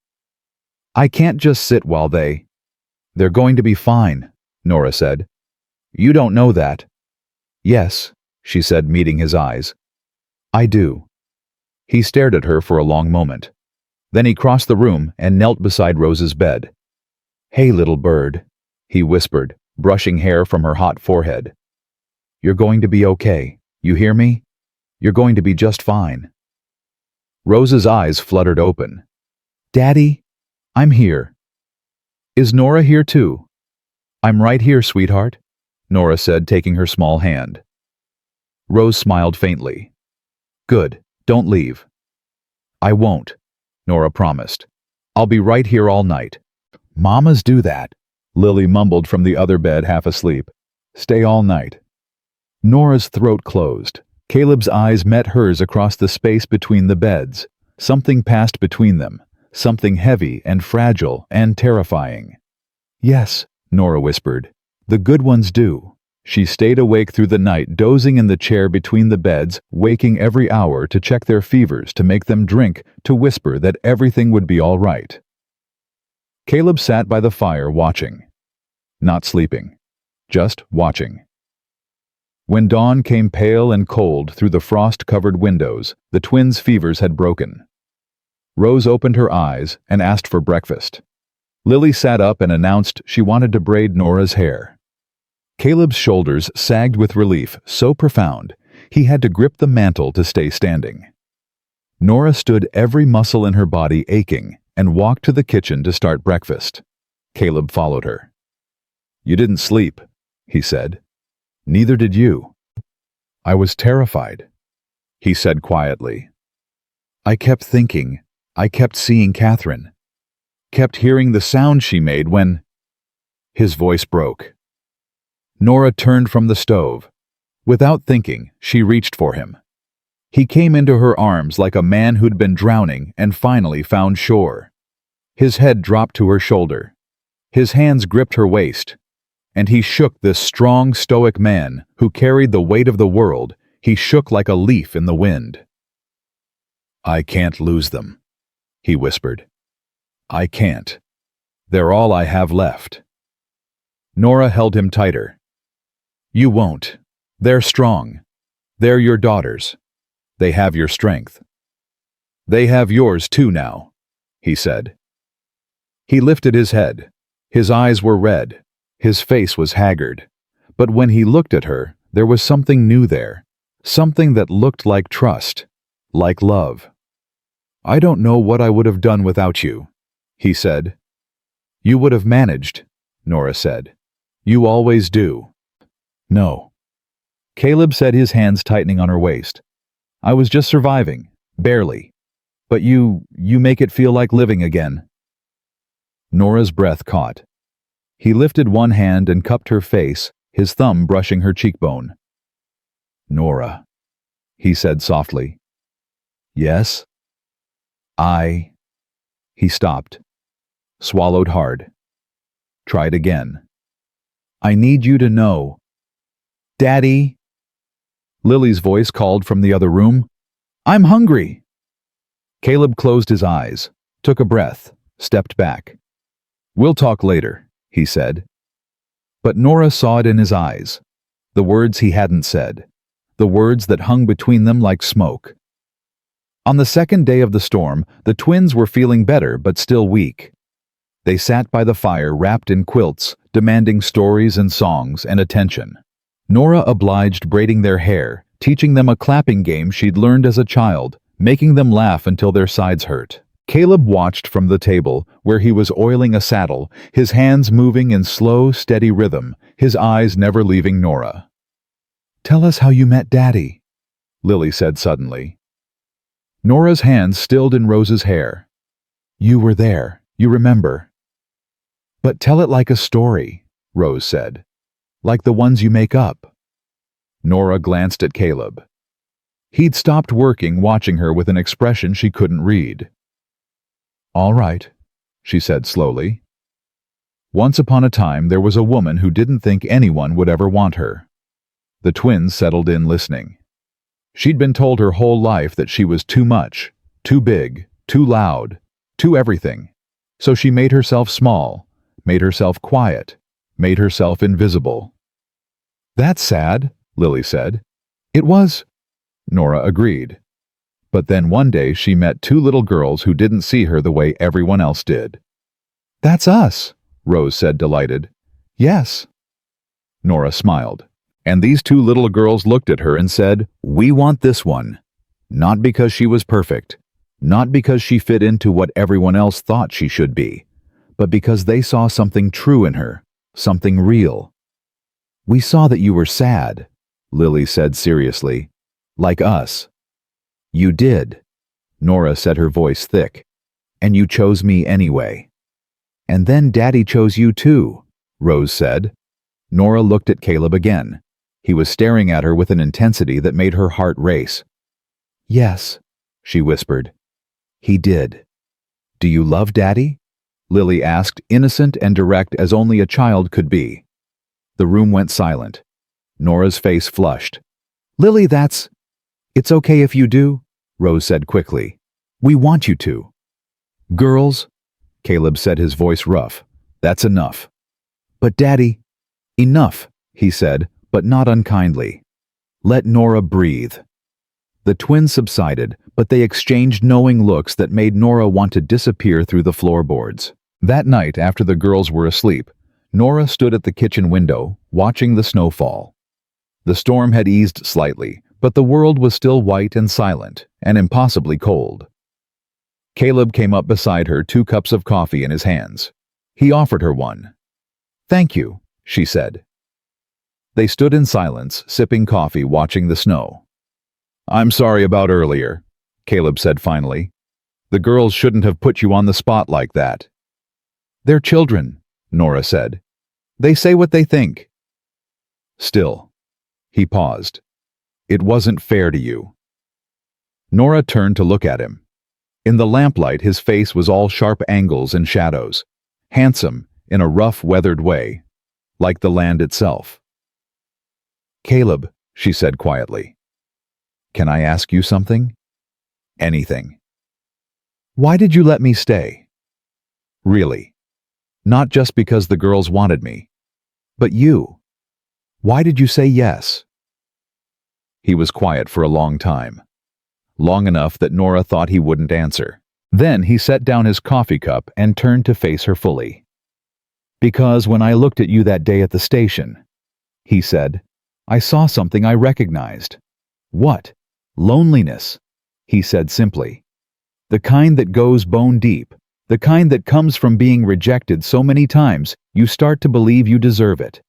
S2: "I can't just sit while They're going to be fine," Norah said. "You don't know that." "Yes," she said, meeting his eyes. "I do." He stared at her for a long moment. Then he crossed the room and knelt beside Rose's bed. "Hey, little bird," he whispered, brushing hair from her hot forehead. "You're going to be okay. You hear me? You're going to be just fine." Rose's eyes fluttered open. "Daddy, I'm here." "Is Norah here too?" "I'm right here, sweetheart," Norah said, taking her small hand. Rose smiled faintly. "Good, don't leave." "I won't," Norah promised. "I'll be right here all night." "Mamas do that," Lily mumbled from the other bed, half asleep. "Stay all night." Norah's throat closed. Caleb's eyes met hers across the space between the beds. Something passed between them, something heavy and fragile and terrifying. "Yes," Norah whispered. "The good ones do." She stayed awake through the night, dozing in the chair between the beds, waking every hour to check their fevers, to make them drink, to whisper that everything would be all right. Caleb sat by the fire watching. Not sleeping. Just watching. When dawn came pale and cold through the frost-covered windows, the twins' fevers had broken. Rose opened her eyes and asked for breakfast. Lily sat up and announced she wanted to braid Norah's hair. Caleb's shoulders sagged with relief so profound he had to grip the mantel to stay standing. Norah stood, every muscle in her body aching, and walked to the kitchen to start breakfast. Caleb followed her. "You didn't sleep," he said. "Neither did you." "I was terrified," he said quietly. "I kept thinking, I kept seeing Catherine, kept hearing the sound she made when—" His voice broke. Norah turned from the stove. Without thinking, she reached for him. He came into her arms like a man who'd been drowning and finally found shore. His head dropped to her shoulder. His hands gripped her waist. And he shook, this strong, stoic man who carried the weight of the world. He shook like a leaf in the wind. "I can't lose them," he whispered. "I can't. They're all I have left." Norah held him tighter. "You won't. They're strong. They're your daughters. They have your strength. They have yours too now," he said. He lifted his head. His eyes were red. His face was haggard. But when he looked at her, there was something new there. Something that looked like trust. Like love. "I don't know what I would have done without you," he said. "You would have managed," Norah said. "You always do." "No." Caleb said, his hands tightening on her waist. "I was just surviving. Barely. But you make it feel like living again." Norah's breath caught. He lifted one hand and cupped her face, his thumb brushing her cheekbone. "Norah," he said softly. "Yes?" He stopped. swallowed hard. Tried again. I need you to know. Daddy? Lily's voice called from the other room. I'm hungry. Caleb closed his eyes, took a breath, stepped back. We'll talk later, he said. But Norah saw it in his eyes. The words he hadn't said. The words that hung between them like smoke. On the second day of the storm, the twins were feeling better but still weak. They sat by the fire wrapped in quilts, demanding stories and songs and attention. Norah obliged braiding their hair, teaching them a clapping game she'd learned as a child, making them laugh until their sides hurt. Caleb watched from the table, where he was oiling a saddle, his hands moving in slow, steady rhythm, his eyes never leaving Norah. Tell us how you met Daddy, Lily said suddenly. Norah's hands stilled in Rose's hair. You were there, you remember. But tell it like a story, Rose said. Like the ones you make up. Norah glanced at Caleb. He'd stopped working, watching her with an expression she couldn't read. All right, she said slowly. Once upon a time there was a woman who didn't think anyone would ever want her. The twins settled in listening. She'd been told her whole life that she was too much, too big, too loud, too everything. So she made herself small, made herself quiet, made herself invisible. That's sad, Lily said. It was, Norah agreed. But then one day she met two little girls who didn't see her the way everyone else did. That's us, Rose said, delighted. Yes. Norah smiled. And these two little girls looked at her and said, we want this one. Not because she was perfect, not because she fit into what everyone else thought she should be, but because they saw something true in her, something real. We saw that you were sad, Lily said seriously. Like us. You did, Norah said, her voice thick. And you chose me anyway. And then Daddy chose you too, Rose said. Norah looked at Caleb again. He was staring at her with an intensity that made her heart race. Yes, she whispered. He did. Do you love Daddy? Lily asked, innocent and direct as only a child could be. The room went silent. Norah's face flushed. Lily, It's okay if you do, Rose said quickly. We want you to. Girls, Caleb said, his voice rough. That's enough. But Daddy, enough, he said, but not unkindly. Let Norah breathe. The twins subsided, but they exchanged knowing looks that made Norah want to disappear through the floorboards. That night, after the girls were asleep, Norah stood at the kitchen window, watching the snowfall. The storm had eased slightly, but the world was still white and silent, and impossibly cold. Caleb came up beside her, 2 cups of coffee in his hands. He offered her one. Thank you, she said. They stood in silence, sipping coffee, watching the snow. I'm sorry about earlier, Caleb said finally. The girls shouldn't have put you on the spot like that. They're children, Norah said. They say what they think. Still, he paused. It wasn't fair to you. Norah turned to look at him. In the lamplight, his face was all sharp angles and shadows, handsome in a rough, weathered way, like the land itself. Caleb, she said quietly, can I ask you something? Anything. Why did you let me stay? Really. Not just because the girls wanted me, but you. Why did you say yes? He was quiet for a long time. Long enough that Norah thought he wouldn't answer. Then he set down his coffee cup and turned to face her fully. Because when I looked at you that day at the station, he said, I saw something I recognized. What? Loneliness, he said simply. The kind that goes bone deep, the kind that comes from being rejected so many times you start to believe you deserve it.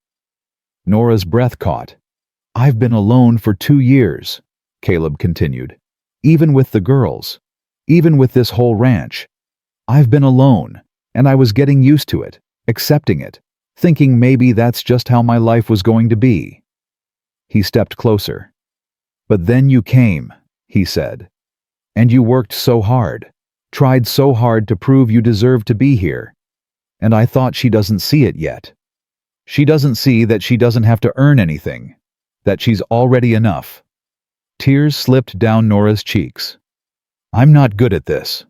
S2: Norah's breath caught. I've been alone for 2 years, Caleb continued. Even with the girls, even with this whole ranch. I've been alone, and I was getting used to it, accepting it, thinking maybe that's just how my life was going to be. He stepped closer. But then you came, he said. And you worked so hard, tried so hard to prove you deserved to be here. And I thought she doesn't see it yet. She doesn't see that she doesn't have to earn anything, that she's already enough. Tears slipped down Norah's cheeks. I'm not good at this,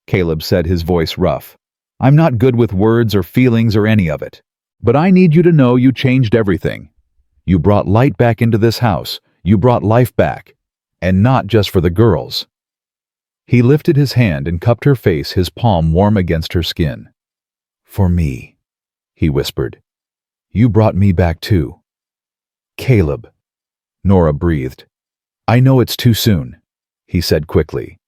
S2: Caleb said, his voice rough. I'm not good with words or feelings or any of it. But I need you to know you changed everything. You brought light back into this house. You brought life back. And not just for the girls. He lifted his hand and cupped her face, his palm warm against her skin. For me, he whispered. You brought me back too. Caleb, Norah breathed. I know it's too soon, he said quickly.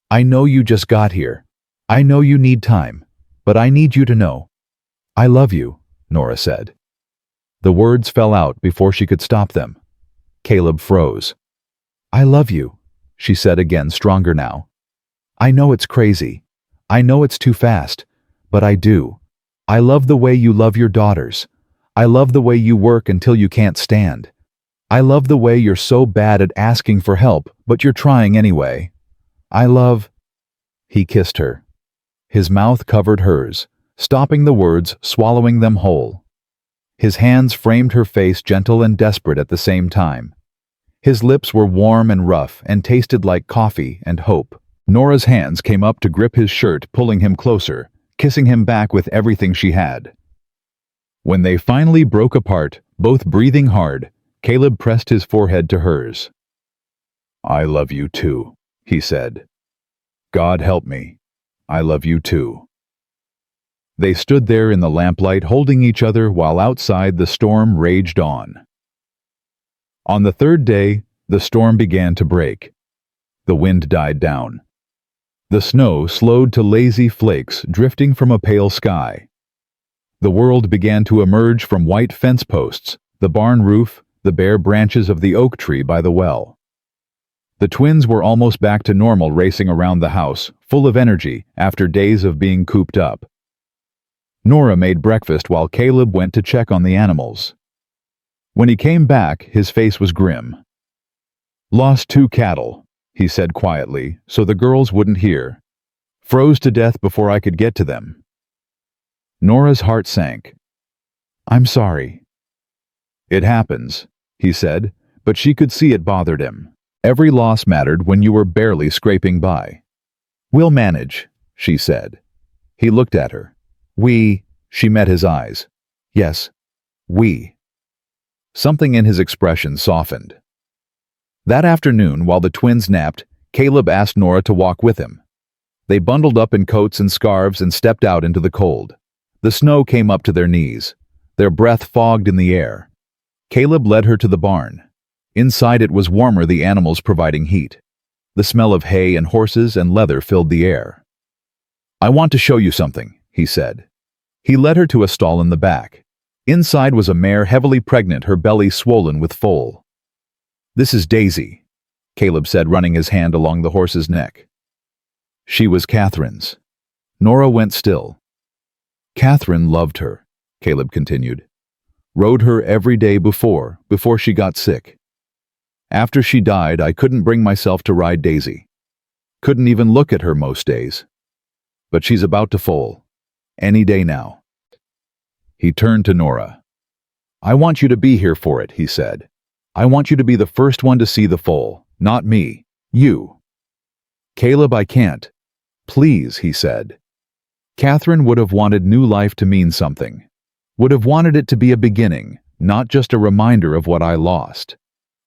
S2: I know you just got here. I know you need time, but I need you to know. I love you, Norah said. The words fell out before she could stop them. Caleb froze. I love you, she said again, stronger now. I know it's crazy. I know it's too fast, but I do. I love the way you love your daughters. I love the way you work until you can't stand. I love the way you're so bad at asking for help, but you're trying anyway. I love... He kissed her. His mouth covered hers, stopping the words, swallowing them whole. His hands framed her face, gentle and desperate at the same time. His lips were warm and rough and tasted like coffee and hope. Norah's hands came up to grip his shirt, pulling him closer, kissing him back with everything she had. When they finally broke apart, both breathing hard, Caleb pressed his forehead to hers. I love you too, he said. God help me. I love you too. They stood there in the lamplight holding each other while outside the storm raged on. On the third day, the storm began to break. The wind died down. The snow slowed to lazy flakes drifting from a pale sky. The world began to emerge from white fence posts, the barn roof, the bare branches of the oak tree by the well. The twins were almost back to normal, racing around the house, full of energy after days of being cooped up. Norah made breakfast while Caleb went to check on the animals. When he came back, his face was grim. Lost 2 cattle, he said quietly, so the girls wouldn't hear. Froze to death before I could get to them. Norah's heart sank. I'm sorry. It happens, he said, but she could see it bothered him. Every loss mattered when you were barely scraping by. We'll manage, she said. He looked at her. She met his eyes. Yes, we. Something in his expression softened. That afternoon, while the twins napped, Caleb asked Norah to walk with him. They bundled up in coats and scarves and stepped out into the cold. The snow came up to their knees. Their breath fogged in the air. Caleb led her to the barn. Inside it was warmer, the animals providing heat. The smell of hay and horses and leather filled the air. I want to show you something, he said. He led her to a stall in the back. Inside was a mare heavily pregnant, her belly swollen with foal. This is Daisy, Caleb said, running his hand along the horse's neck. She was Catherine's. Norah went still. Catherine loved her, Caleb continued. Rode her every day before she got sick. After she died, I couldn't bring myself to ride Daisy. Couldn't even look at her most days. But she's about to foal. Any day now. He turned to Norah. I want you to be here for it, he said. I want you to be the first one to see the foal, not me, you. Caleb, I can't. Please, he said. Catherine would have wanted new life to mean something. Would have wanted it to be a beginning, not just a reminder of what I lost.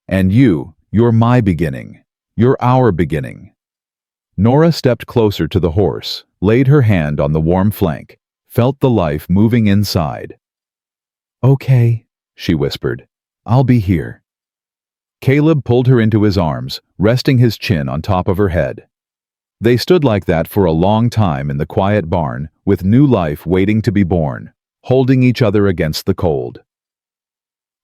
S2: And you're my beginning. You're our beginning. Norah stepped closer to the horse, laid her hand on the warm flank, felt the life moving inside. Okay, she whispered. I'll be here. Caleb pulled her into his arms, resting his chin on top of her head. They stood like that for a long time in the quiet barn, with new life waiting to be born, holding each other against the cold.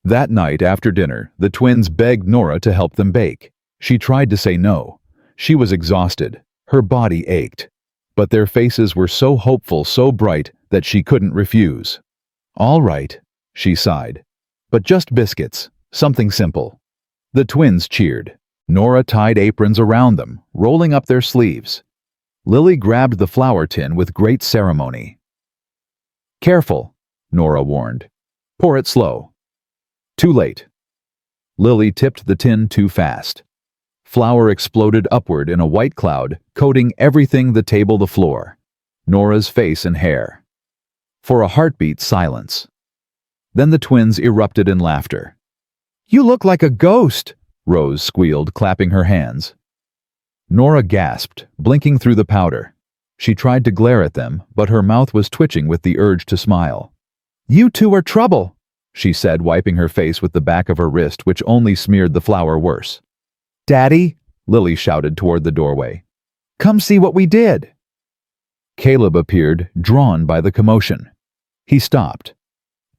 S2: That night after dinner, the twins begged Norah to help them bake. She tried to say no. She was exhausted. Her body ached. But their faces were so hopeful, so bright, that she couldn't refuse. All right, she sighed. But just biscuits, something simple. The twins cheered. Norah tied aprons around them, rolling up their sleeves. Lily grabbed the flour tin with great ceremony. Careful, Norah warned. Pour it slow. Too late. Lily tipped the tin too fast. Flour exploded upward in a white cloud, coating everything, the table, the floor. Norah's face and hair. For a heartbeat, silence. Then the twins erupted in laughter. "You look like a ghost," Rose squealed, clapping her hands. Norah gasped, blinking through the powder. She tried to glare at them, but her mouth was twitching with the urge to smile. "You two are trouble," she said, wiping her face with the back of her wrist, which only smeared the flour worse. "Daddy," Lily shouted toward the doorway. "Come see what we did." Caleb appeared, drawn by the commotion. He stopped,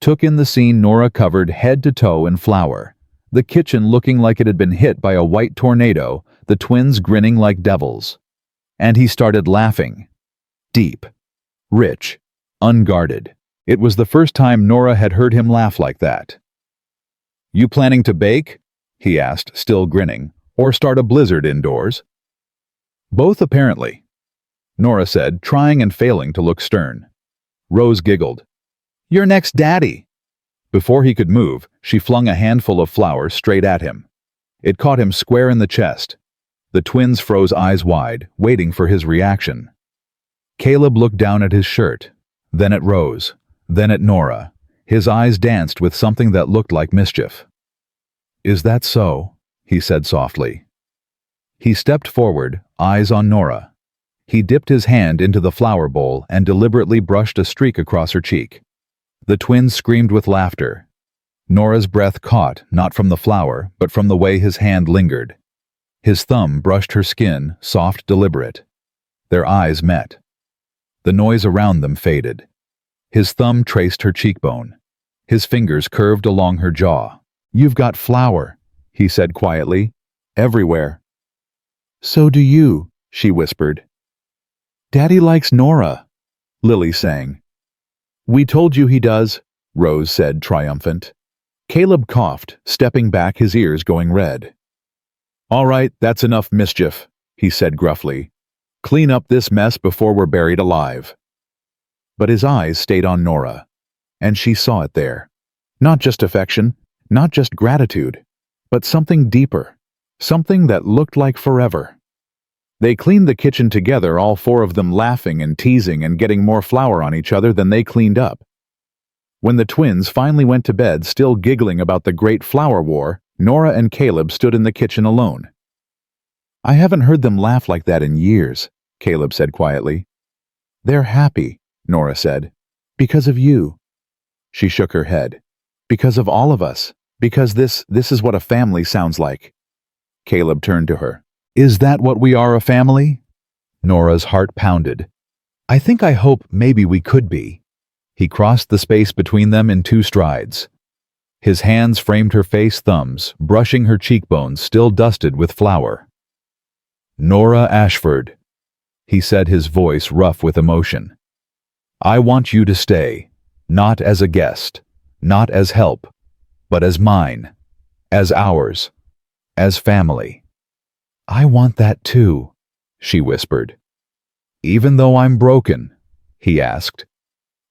S2: took in the scene, Norah covered head to toe in flour, the kitchen looking like it had been hit by a white tornado, the twins grinning like devils. And he started laughing. Deep, rich, unguarded. It was the first time Norah had heard him laugh like that. "You planning to bake?" he asked, still grinning, "or start a blizzard indoors?" "Both, apparently," Norah said, trying and failing to look stern. Rose giggled. "You're next, Daddy." Before he could move, she flung a handful of flour straight at him. It caught him square in the chest. The twins froze, eyes wide, waiting for his reaction. Caleb looked down at his shirt, then at Rose, then at Norah. His eyes danced with something that looked like mischief. "Is that so?" he said softly. He stepped forward, eyes on Norah. He dipped his hand into the flour bowl and deliberately brushed a streak across her cheek. The twins screamed with laughter. Norah's breath caught, not from the flour, but from the way his hand lingered. His thumb brushed her skin, soft, deliberate. Their eyes met. The noise around them faded. His thumb traced her cheekbone. His fingers curved along her jaw. "You've got flour," he said quietly. "Everywhere." "So do you," she whispered. "Daddy likes Norah," Lily sang. "We told you he does," Rose said, triumphant. Caleb coughed, stepping back, his ears going red. "All right, that's enough mischief," he said gruffly. "Clean up this mess before we're buried alive." But his eyes stayed on Norah, and she saw it there. Not just affection, not just gratitude, but something deeper, something that looked like forever. They cleaned the kitchen together, all four of them laughing and teasing and getting more flour on each other than they cleaned up. When the twins finally went to bed, still giggling about the great flour war, Norah and Caleb stood in the kitchen alone. "I haven't heard them laugh like that in years," Caleb said quietly. "They're happy," Norah said. "Because of you." She shook her head. "Because of all of us. Because this is what a family sounds like." Caleb turned to her. "Is that what we are, a family?" Norah's heart pounded. I hope maybe we could be." He crossed the space between them in 2 strides. His hands framed her face, thumbs, brushing her cheekbones still dusted with flour. "Norah Ashford," he said, his voice rough with emotion. "I want you to stay, not as a guest, not as help, but as mine, as ours, as family." "I want that too," she whispered. "Even though I'm broken?" he asked.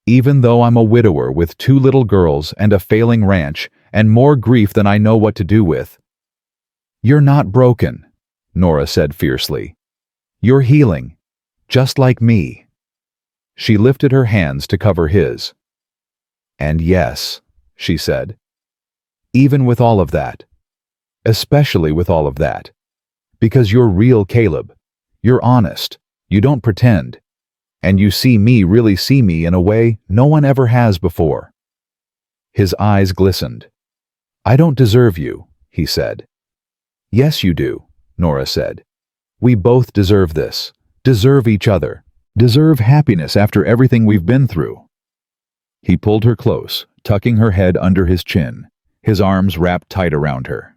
S2: "Even though I'm a widower with 2 little girls and a failing ranch and more grief than I know what to do with?" "You're not broken," Norah said fiercely. "You're healing, just like me." She lifted her hands to cover his. "And yes," she said, "even with all of that, especially with all of that. Because you're real, Caleb. You're honest. You don't pretend. And you see me, really see me in a way no one ever has before." His eyes glistened. "I don't deserve you," he said. "Yes, you do," Norah said. "We both deserve this, deserve each other, deserve happiness after everything we've been through." He pulled her close, tucking her head under his chin, his arms wrapped tight around her.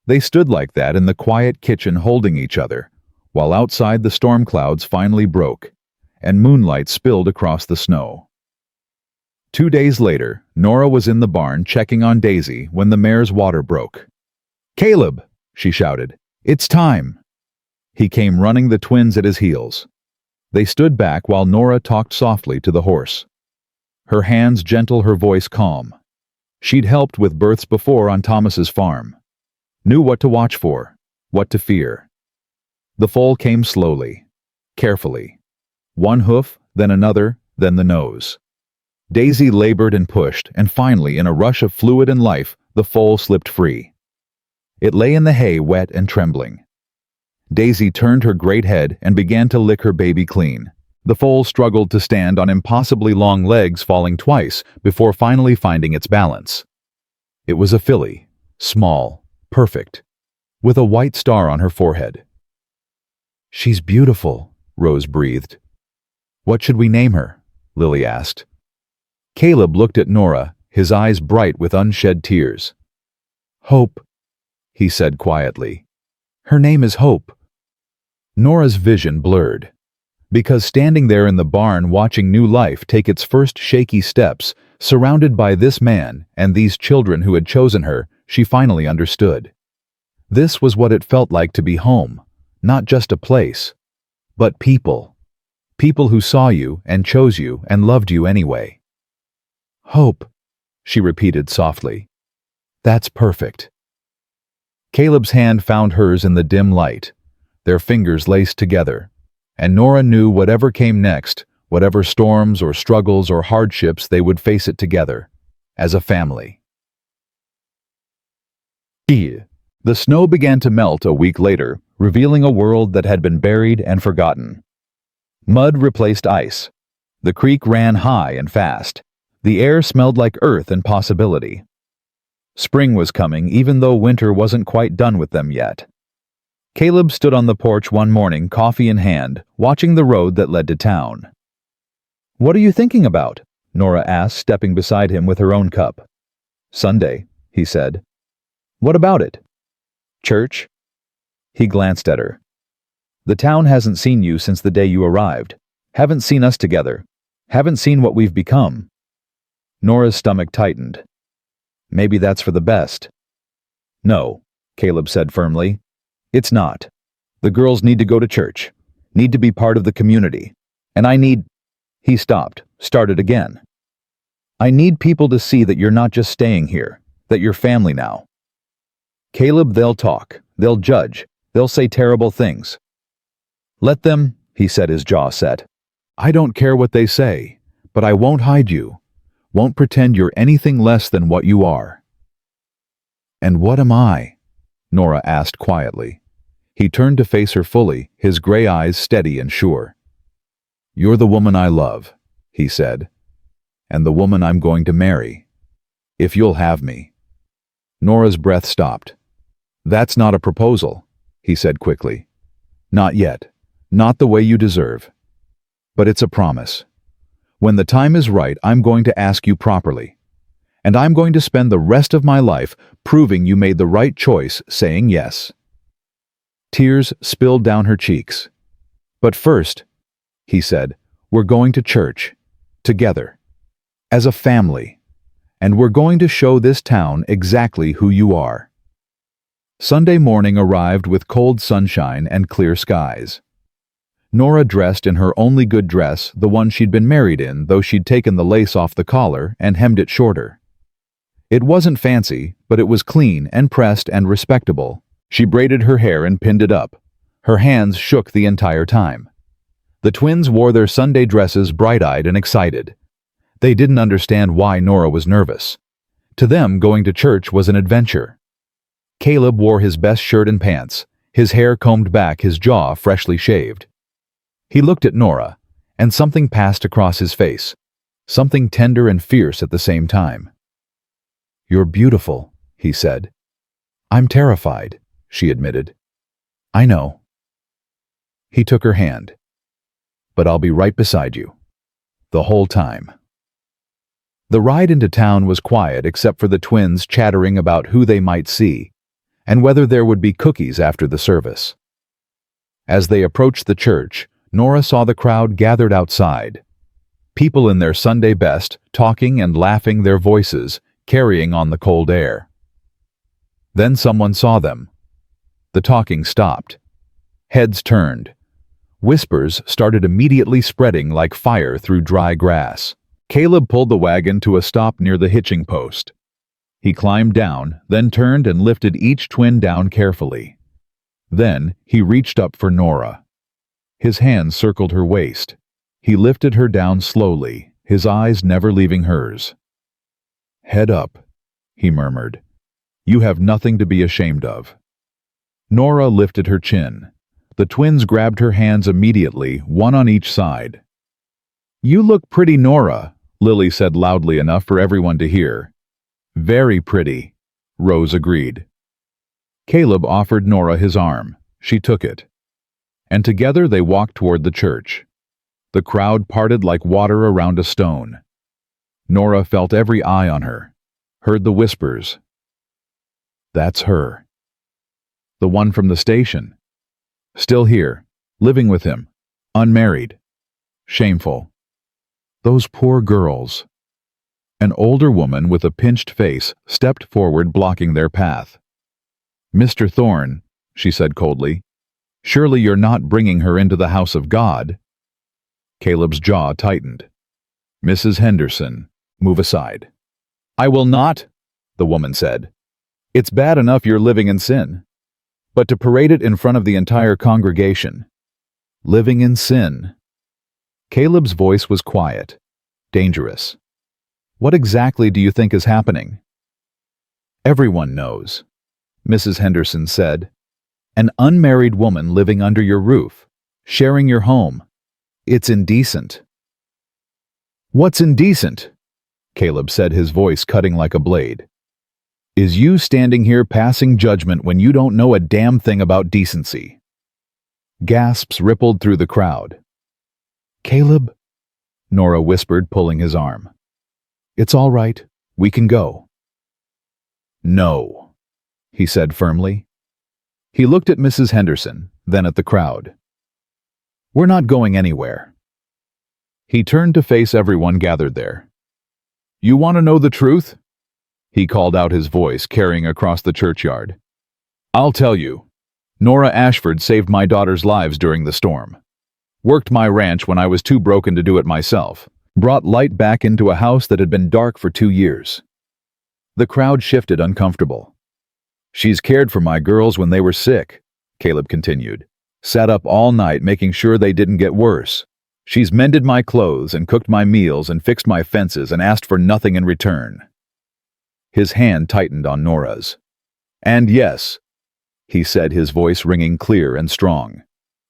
S2: They stood like that in the quiet kitchen holding each other, while outside the storm clouds finally broke, and moonlight spilled across the snow. 2 days later, Norah was in the barn checking on Daisy when the mare's water broke. "Caleb!" she shouted. "It's time!" He came running, the twins at his heels. They stood back while Norah talked softly to the horse. her hands gentle, her voice calm. She'd helped with births before on Thomas's farm. Knew what to watch for, what to fear. The foal came slowly, carefully. One hoof, then another, then the nose. Daisy labored and pushed, and finally, in a rush of fluid and life, the foal slipped free. It lay in the hay, wet and trembling. Daisy turned her great head and began to lick her baby clean. The foal struggled to stand on impossibly long legs, falling twice before finally finding its balance. It was a filly, small, perfect, with a white star on her forehead. "She's beautiful," Rose breathed. "What should we name her?" Lily asked. Caleb looked at Norah, his eyes bright with unshed tears. "Hope," he said quietly. "Her name is Hope." Norah's vision blurred. Because standing there in the barn watching new life take its first shaky steps, surrounded by this man and these children who had chosen her, she finally understood. This was what it felt like to be home, not just a place, but people. People who saw you and chose you and loved you anyway. "Hope," she repeated softly. "That's perfect." Caleb's hand found hers in the dim light, their fingers laced together. And Norah knew whatever came next, whatever storms or struggles or hardships, they would face it together, as a family. The snow began to melt a week later, revealing a world that had been buried and forgotten. Mud replaced ice. The creek ran high and fast. The air smelled like earth and possibility. Spring was coming, even though winter wasn't quite done with them yet. Caleb stood on the porch one morning, coffee in hand, watching the road that led to town. "What are you thinking about?" Norah asked, stepping beside him with her own cup. "Sunday," he said. "What about it?" "Church." He glanced at her. "The town hasn't seen you since the day you arrived. Haven't seen us together. Haven't seen what we've become." Norah's stomach tightened. "Maybe that's for the best." "No," Caleb said firmly. "It's not. The girls need to go to church, need to be part of the community. And I need—" He stopped, started again. "I need people to see that you're not just staying here, that you're family now." "Caleb, they'll talk, they'll judge, they'll say terrible things." "Let them," he said, his jaw set. "I don't care what they say, but I won't hide you, won't pretend you're anything less than what you are." "And what am I?" Norah asked quietly. He turned to face her fully, his gray eyes steady and sure. "You're the woman I love," he said, "and the woman I'm going to marry, if you'll have me." Norah's breath stopped. "That's not a proposal," he said quickly. "Not yet, not the way you deserve. But it's a promise. When the time is right, I'm going to ask you properly. And I'm going to spend the rest of my life proving you made the right choice, saying yes." Tears spilled down her cheeks. "But first," he said, "we're going to church, together, as a family, and we're going to show this town exactly who you are." Sunday morning arrived with cold sunshine and clear skies. Norah dressed in her only good dress, the one she'd been married in, though she'd taken the lace off the collar and hemmed it shorter. It wasn't fancy, but it was clean and pressed and respectable. She braided her hair and pinned it up. Her hands shook the entire time. The twins wore their Sunday dresses bright-eyed and excited. They didn't understand why Norah was nervous. To them, going to church was an adventure. Caleb wore his best shirt and pants, his hair combed back, his jaw freshly shaved. He looked at Norah, and something passed across his face, something tender and fierce at the same time. "You're beautiful," he said. "I'm terrified," she admitted. "I know." He took her hand. "But I'll be right beside you. The whole time." The ride into town was quiet except for the twins chattering about who they might see, and whether there would be cookies after the service. As they approached the church, Norah saw the crowd gathered outside. People in their Sunday best, talking and laughing, their voices carrying on the cold air. Then someone saw them. The talking stopped. Heads turned. Whispers started immediately spreading like fire through dry grass. Caleb pulled the wagon to a stop near the hitching post. He climbed down, then turned and lifted each twin down carefully. Then he reached up for Norah. His hands circled her waist. He lifted her down slowly, his eyes never leaving hers. "Head up," he murmured. "You have nothing to be ashamed of." Norah lifted her chin. The twins grabbed her hands immediately, one on each side. "You look pretty, Norah," Lily said loudly enough for everyone to hear. "Very pretty," Rose agreed. Caleb offered Norah his arm. She took it. And together they walked toward the church. The crowd parted like water around a stone. Norah felt every eye on her, heard the whispers. "That's her. The one from the station. Still here, living with him, unmarried. Shameful. Those poor girls." An older woman with a pinched face stepped forward, blocking their path. "Mr. Thorne," she said coldly, "surely you're not bringing her into the house of God?" Caleb's jaw tightened. "Mrs. Henderson, move aside." "I will not," the woman said. "It's bad enough you're living in sin. But to parade it in front of the entire congregation. Living in sin." Caleb's voice was quiet, dangerous. "What exactly do you think is happening?" "Everyone knows," Mrs. Henderson said. "An unmarried woman living under your roof, sharing your home. It's indecent." "What's indecent?" Caleb said, his voice cutting like a blade. "Is you standing here passing judgment when you don't know a damn thing about decency." Gasps rippled through the crowd. "Caleb," Norah whispered, pulling his arm. "It's all right. We can go." "No," he said firmly. He looked at Mrs. Henderson, then at the crowd. "We're not going anywhere." He turned to face everyone gathered there. "You want to know the truth?" He called out, his voice carrying across the churchyard. "I'll tell you. Norah Ashford saved my daughter's lives during the storm. Worked my ranch when I was too broken to do it myself. Brought light back into a house that had been dark for 2 years." The crowd shifted, uncomfortable. "She's cared for my girls when they were sick," Caleb continued. "Sat up all night making sure they didn't get worse. She's mended my clothes and cooked my meals and fixed my fences and asked for nothing in return." His hand tightened on Norah's. "And yes," he said, his voice ringing clear and strong,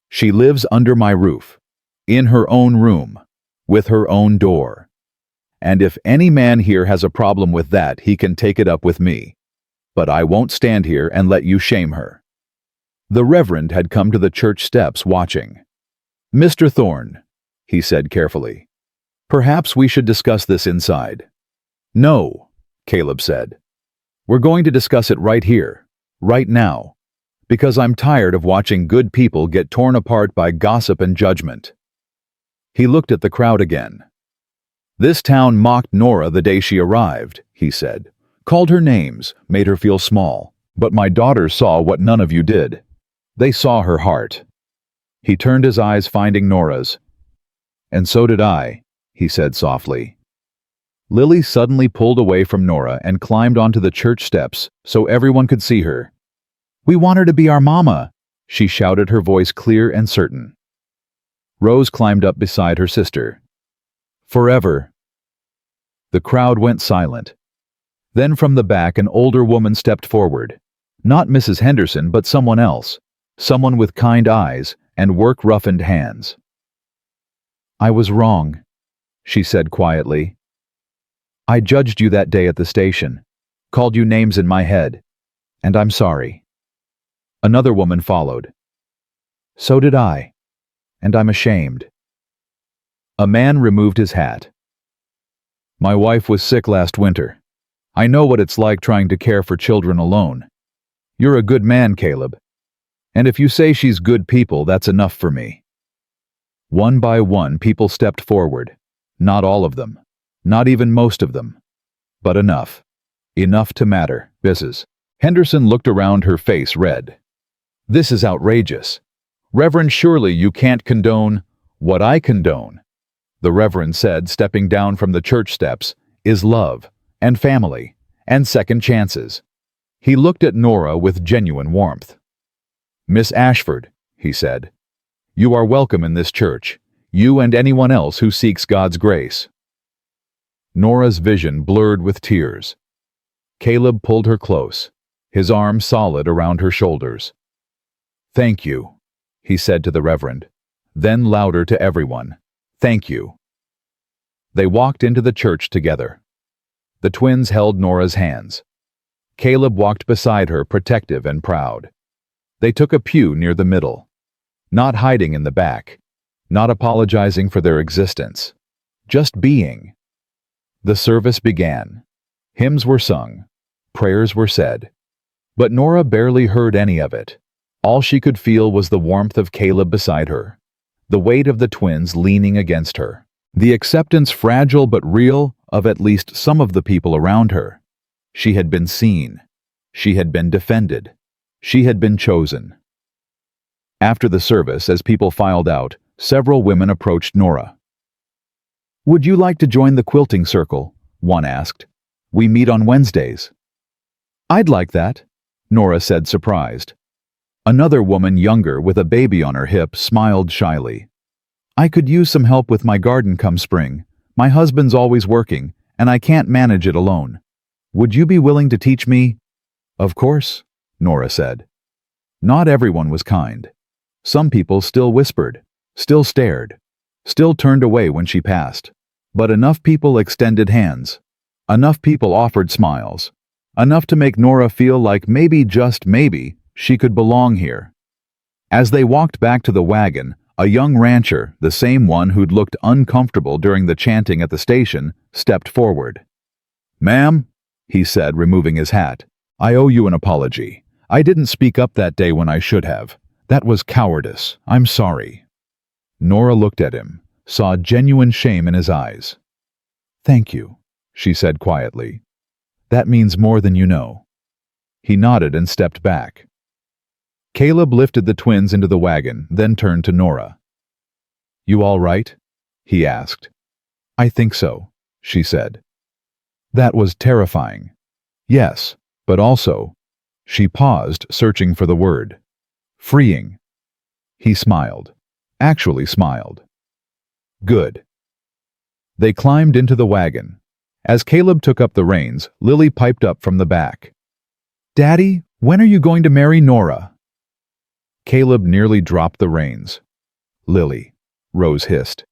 S2: "she lives under my roof, in her own room, with her own door. And if any man here has a problem with that, he can take it up with me. But I won't stand here and let you shame her." The Reverend had come to the church steps, watching. "Mr. Thorne," he said carefully, "perhaps we should discuss this inside." "No," Caleb said. "We're going to discuss it right here, right now, because I'm tired of watching good people get torn apart by gossip and judgment." He looked at the crowd again. "This town mocked Norah the day she arrived," he said. "Called her names, made her feel small. But my daughters saw what none of you did. They saw her heart." He turned his eyes, finding Norah's. "And so did I," he said softly. Lily suddenly pulled away from Norah and climbed onto the church steps so everyone could see her. "We want her to be our mama," she shouted, her voice clear and certain. Rose climbed up beside her sister. "Forever." The crowd went silent. Then from the back an older woman stepped forward. Not Mrs. Henderson, but someone else. Someone with kind eyes and work-roughened hands. "I was wrong," she said quietly. "I judged you that day at the station, called you names in my head, and I'm sorry." Another woman followed. "So did I, and I'm ashamed." A man removed his hat. "My wife was sick last winter. I know what it's like trying to care for children alone. You're a good man, Caleb. And if you say she's good people, that's enough for me." One by one, people stepped forward. Not all of them. Not even most of them. But enough. Enough to matter. Mrs. Henderson looked around, her face red. "This is outrageous. Reverend, surely you can't condone what I condone. the Reverend said, stepping down from the church steps, is love, and family, and second chances. He looked at Norah with genuine warmth. Miss Ashford, he said, you are welcome in this church, you and anyone else who seeks God's grace. Norah's vision blurred with tears. Caleb pulled her close, his arm solid around her shoulders. Thank you, he said to the Reverend, then louder to everyone. Thank you. They walked into the church together. The twins held Norah's hands. Caleb walked beside her, protective and proud. They took a pew near the middle, not hiding in the back, not apologizing for their existence, just being. The service began. Hymns were sung, prayers were said. But Norah barely heard any of it. All she could feel was the warmth of Caleb beside her, the weight of the twins leaning against her, the acceptance, fragile but real, of at least some of the people around her. She had been seen. She had been defended. She had been chosen. After the service, as people filed out, several women approached Norah. Would you like to join the quilting circle? One asked. We meet on Wednesdays. I'd like that, Norah said, surprised. Another woman, younger, with a baby on her hip, smiled shyly. I could use some help with my garden come spring. My husband's always working, and I can't manage it alone. Would you be willing to teach me? Of course, Norah said. Not everyone was kind. Some people still whispered, still stared, still turned away when she passed. But enough people extended hands. Enough people offered smiles. Enough to make Norah feel like maybe, just maybe, she could belong here. As they walked back to the wagon, a young rancher, the same one who'd looked uncomfortable during the chanting at the station, stepped forward. Ma'am, he said, removing his hat, I owe you an apology. I didn't speak up that day when I should have. That was cowardice. I'm sorry. Norah looked at him, saw genuine shame in his eyes. Thank you, she said quietly. That means more than you know. He nodded and stepped back. Caleb lifted the twins into the wagon, then turned to Norah. You all right? He asked. I think so, she said. That was terrifying. Yes, but also, she paused, searching for the word. Freeing. He smiled. Actually smiled. Good. They climbed into the wagon. As Caleb took up the reins, Lily piped up from the back. Daddy, when are you going to marry Norah? Caleb nearly dropped the reins. Lily, Rose hissed.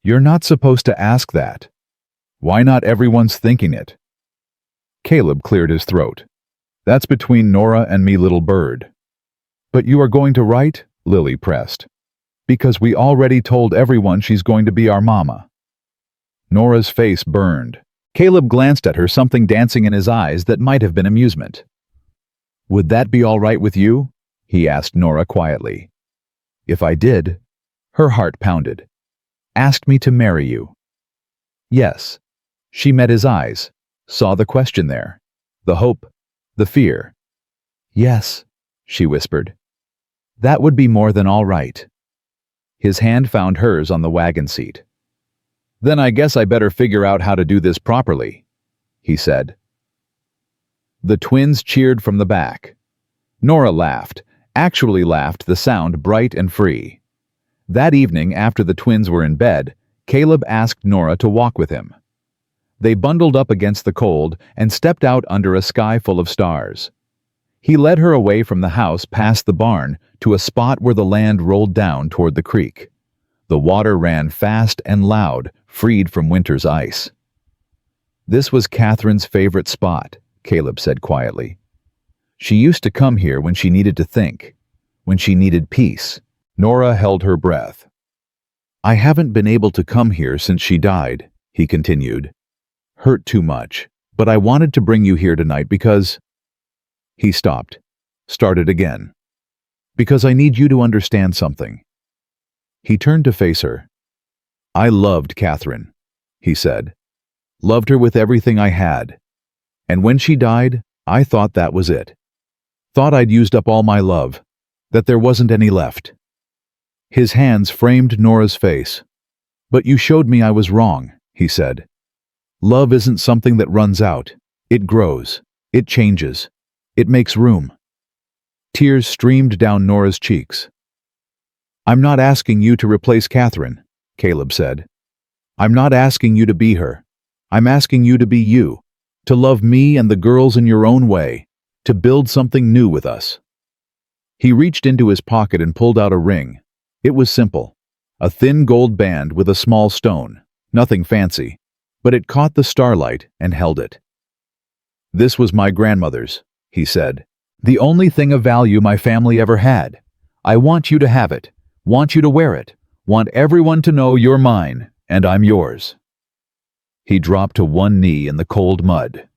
S2: You're not supposed to ask that. Why not? Everyone's thinking it. Caleb cleared his throat. That's between Norah and me, little bird. But you are going to write? Lily pressed. Because we already told everyone she's going to be our mama. Norah's face burned. Caleb glanced at her, something dancing in his eyes that might have been amusement. Would that be all right with you? He asked Norah quietly. If I did, her heart pounded. Asked me to marry you. Yes. She met his eyes, saw the question there, the hope, the fear. Yes, she whispered. That would be more than all right. His hand found hers on the wagon seat. Then I guess I better figure out how to do this properly, he said. The twins cheered from the back. Norah laughed, actually laughed, the sound bright and free. That evening, after the twins were in bed, Caleb asked Norah to walk with him. They bundled up against the cold and stepped out under a sky full of stars. He led her away from the house, past the barn, to a spot where the land rolled down toward the creek. The water ran fast and loud, freed from winter's ice. This was Catherine's favorite spot, Caleb said quietly. She used to come here when she needed to think, when she needed peace. Norah held her breath. I haven't been able to come here since she died, he continued. Hurt too much, but I wanted to bring you here tonight because... He stopped, started again. Because I need you to understand something. He turned to face her. I loved Catherine, he said. Loved her with everything I had. And when she died, I thought that was it. Thought I'd used up all my love, that there wasn't any left. His hands framed Norah's face. But you showed me I was wrong, he said. Love isn't something that runs out. It grows. It changes. It makes room. Tears streamed down Norah's cheeks. I'm not asking you to replace Catherine, Caleb said. I'm not asking you to be her. I'm asking you to be you, to love me and the girls in your own way, to build something new with us. He reached into his pocket and pulled out a ring. It was simple, a thin gold band with a small stone, nothing fancy, but it caught the starlight and held it. This was my grandmother's, he said. The only thing of value my family ever had. I want you to have it, want you to wear it, want everyone to know you're mine and I'm yours. He dropped to one knee in the cold mud.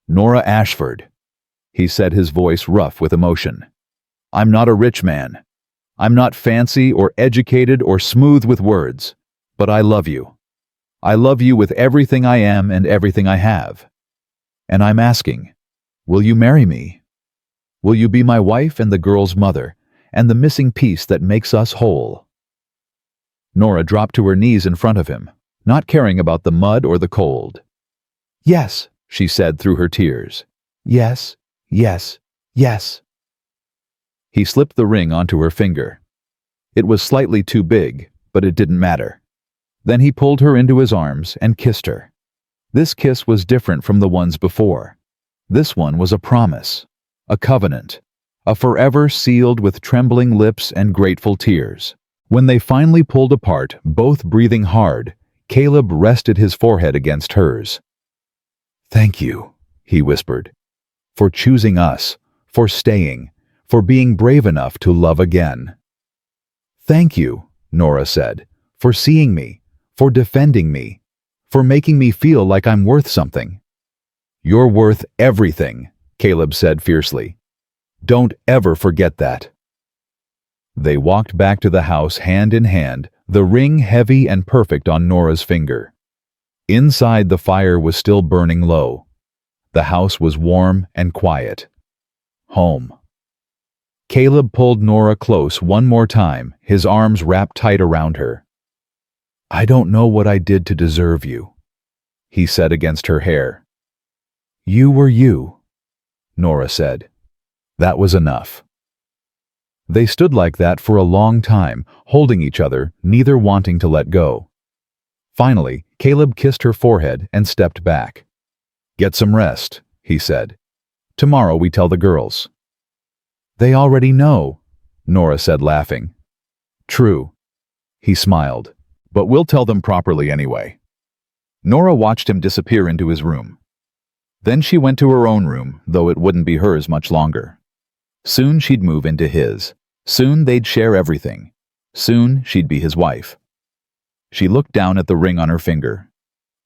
S2: Norah Ashford, he said, his voice rough with emotion. I'm not a rich man. I'm not fancy or educated or smooth with words, but I love you. I love you with everything I am and everything I have. And I'm asking, will you marry me? Will you be my wife and the girl's mother, and the missing piece that makes us whole? Norah dropped to her knees in front of him, not caring about the mud or the cold. Yes, she said through her tears. Yes, yes, yes. He slipped the ring onto her finger. It was slightly too big, but it didn't matter. Then he pulled her into his arms and kissed her. This kiss was different from the ones before. This one was a promise, a covenant, a forever sealed with trembling lips and grateful tears. When they finally pulled apart, both breathing hard, Caleb rested his forehead against hers. Thank you, he whispered, for choosing us, for staying, for being brave enough to love again. Thank you, Norah said, for seeing me, for defending me, for making me feel like I'm worth something. You're worth everything, Caleb said fiercely. Don't ever forget that. They walked back to the house hand in hand, the ring heavy and perfect on Norah's finger. Inside, the fire was still burning low. The house was warm and quiet. Home. Caleb pulled Norah close one more time, his arms wrapped tight around her. I don't know what I did to deserve you, he said against her hair. You were you, Norah said. That was enough. They stood like that for a long time, holding each other, neither wanting to let go. Finally, Caleb kissed her forehead and stepped back. Get some rest, he said. Tomorrow we tell the girls. They already know, Norah said, laughing. True. He smiled. But we'll tell them properly anyway. Norah watched him disappear into his room. Then she went to her own room, though it wouldn't be hers much longer. Soon she'd move into his. Soon they'd share everything. Soon she'd be his wife. She looked down at the ring on her finger.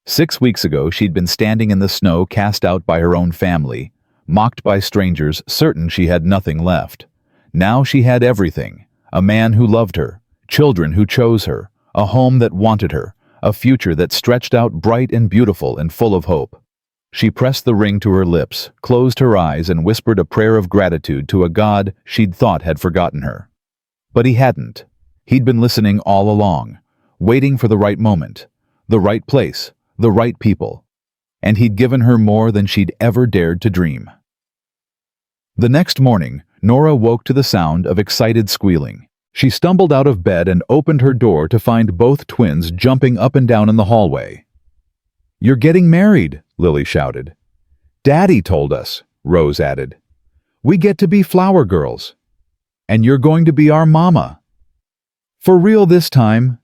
S2: 6 weeks ago she'd been standing in the snow, cast out by her own family, mocked by strangers, certain she had nothing left. Now she had everything. A man who loved her, children who chose her, a home that wanted her, a future that stretched out bright and beautiful and full of hope. She pressed the ring to her lips, closed her eyes, and whispered a prayer of gratitude to a God she'd thought had forgotten her. But he hadn't. He'd been listening all along, waiting for the right moment, the right place, the right people. And he'd given her more than she'd ever dared to dream. The next morning, Norah woke to the sound of excited squealing. She stumbled out of bed and opened her door to find both twins jumping up and down in the hallway. You're getting married, Lily shouted. Daddy told us, Rose added. We get to be flower girls. And you're going to be our mama. For real this time?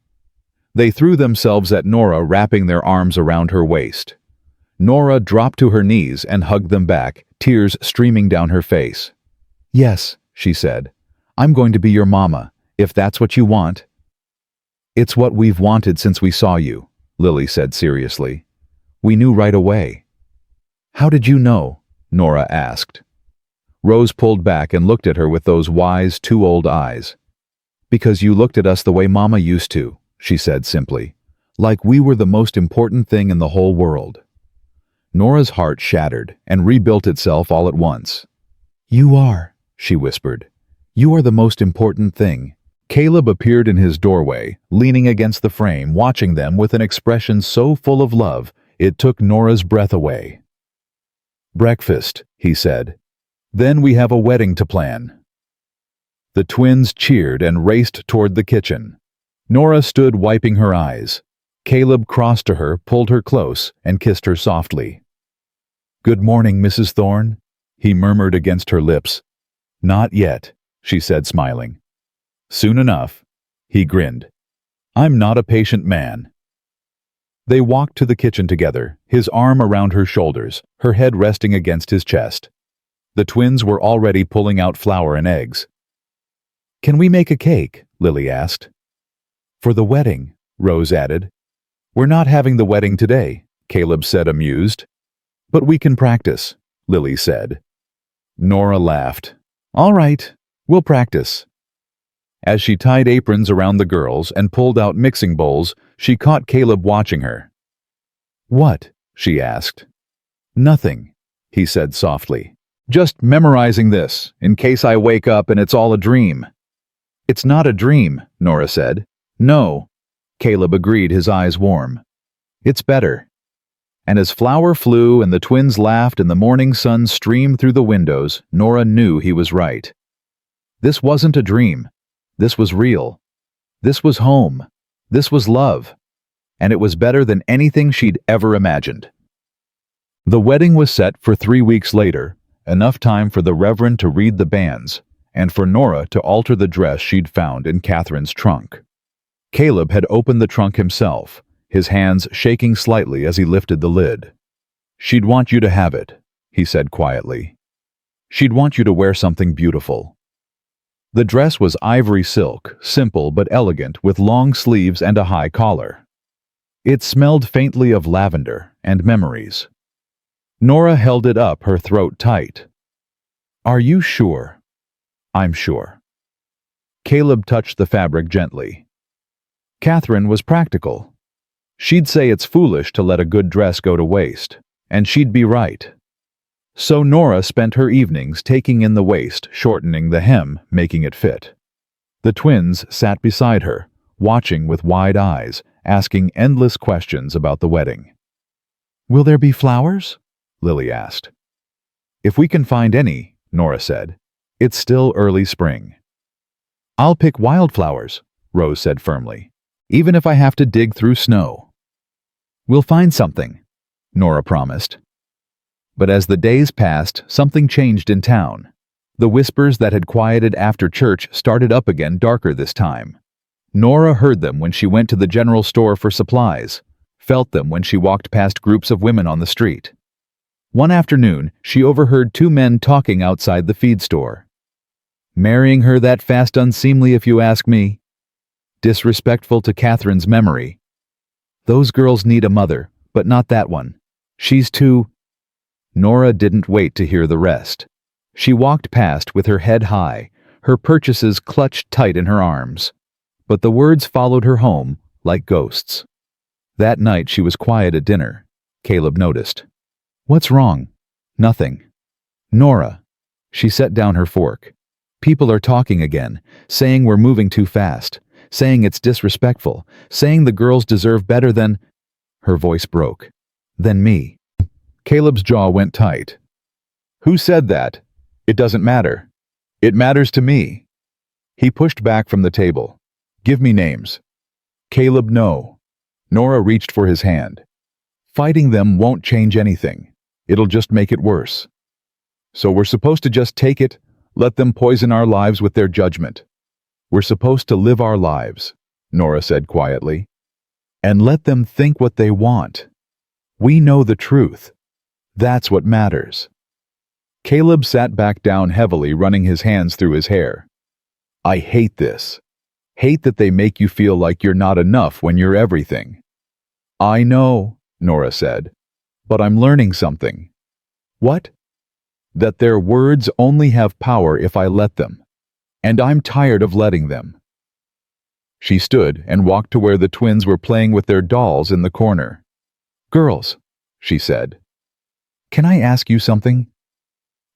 S2: They threw themselves at Norah, wrapping their arms around her waist. Norah dropped to her knees and hugged them back, tears streaming down her face. Yes, she said. I'm going to be your mama, if that's what you want. It's what we've wanted since we saw you, Lily said seriously. We knew right away. How did you know? Norah asked. Rose pulled back and looked at her with those wise, too old eyes. Because you looked at us the way Mama used to, she said simply, like we were the most important thing in the whole world. Norah's heart shattered and rebuilt itself all at once. You are, she whispered. You are the most important thing. Caleb appeared in his doorway, leaning against the frame, watching them with an expression so full of love it took Norah's breath away. "Breakfast," he said. "Then we have a wedding to plan." The twins cheered and raced toward the kitchen. Norah stood wiping her eyes. Caleb crossed to her, pulled her close, and kissed her softly. "Good morning, Mrs. Thorne," he murmured against her lips. "Not yet," she said, smiling. "Soon enough," he grinned. "I'm not a patient man." They walked to the kitchen together, his arm around her shoulders, her head resting against his chest. The twins were already pulling out flour and eggs. "Can we make a cake?" Lily asked. "For the wedding," Rose added. "We're not having the wedding today," Caleb said, amused. "But we can practice," Lily said. Norah laughed. "All right, we'll practice." As she tied aprons around the girls and pulled out mixing bowls, she caught Caleb watching her. "What?" she asked. "Nothing," he said softly. "Just memorizing this, in case I wake up and it's all a dream." "It's not a dream," Norah said. "No," Caleb agreed, his eyes warm. "It's better." And as flour flew and the twins laughed and the morning sun streamed through the windows, Norah knew he was right. This wasn't a dream. This was real. This was home. This was love. And it was better than anything she'd ever imagined. The wedding was set for 3 weeks later, enough time for the Reverend to read the banns, and for Norah to alter the dress she'd found in Catherine's trunk. Caleb had opened the trunk himself, his hands shaking slightly as he lifted the lid. "She'd want you to have it," he said quietly. "She'd want you to wear something beautiful." The dress was ivory silk, simple but elegant, with long sleeves and a high collar. It smelled faintly of lavender and memories. Norah held it up, her throat tight. "Are you sure?" "I'm sure." Caleb touched the fabric gently. Catherine was practical. She'd say it's foolish to let a good dress go to waste, and she'd be right. So Norah spent her evenings taking in the waist, shortening the hem, making it fit. The twins sat beside her, watching with wide eyes, asking endless questions about the wedding. "Will there be flowers?" Lily asked. "If we can find any," Norah said. "It's still early spring." "I'll pick wildflowers," Rose said firmly, "even if I have to dig through snow." "We'll find something," Norah promised. But as the days passed, something changed in town. The whispers that had quieted after church started up again, darker this time. Norah heard them when she went to the general store for supplies, felt them when she walked past groups of women on the street. One afternoon, she overheard 2 men talking outside the feed store. "Marrying her that fast, unseemly if you ask me. Disrespectful to Catherine's memory. Those girls need a mother, but not that one. She's too—" Norah didn't wait to hear the rest. She walked past with her head high, her purchases clutched tight in her arms. But the words followed her home like ghosts. That night she was quiet at dinner. Caleb noticed. "What's wrong?" "Nothing." "Norah." She set down her fork. "People are talking again, saying we're moving too fast, saying it's disrespectful, saying the girls deserve better than—" Her voice broke. "Than me." Caleb's jaw went tight. "Who said that? It doesn't matter. It matters to me." He pushed back from the table. "Give me names." "Caleb, no." Norah reached for his hand. "Fighting them won't change anything. It'll just make it worse. So we're supposed to just take it, let them poison our lives with their judgment. We're supposed to live our lives," Norah said quietly, "and let them think what they want. We know the truth. That's what matters." Caleb sat back down heavily, running his hands through his hair. "I hate this. Hate that they make you feel like you're not enough when you're everything." "I know," Norah said, "but I'm learning something." "What?" "That their words only have power if I let them. And I'm tired of letting them." She stood and walked to where the twins were playing with their dolls in the corner. "Girls," she said, "can I ask you something?"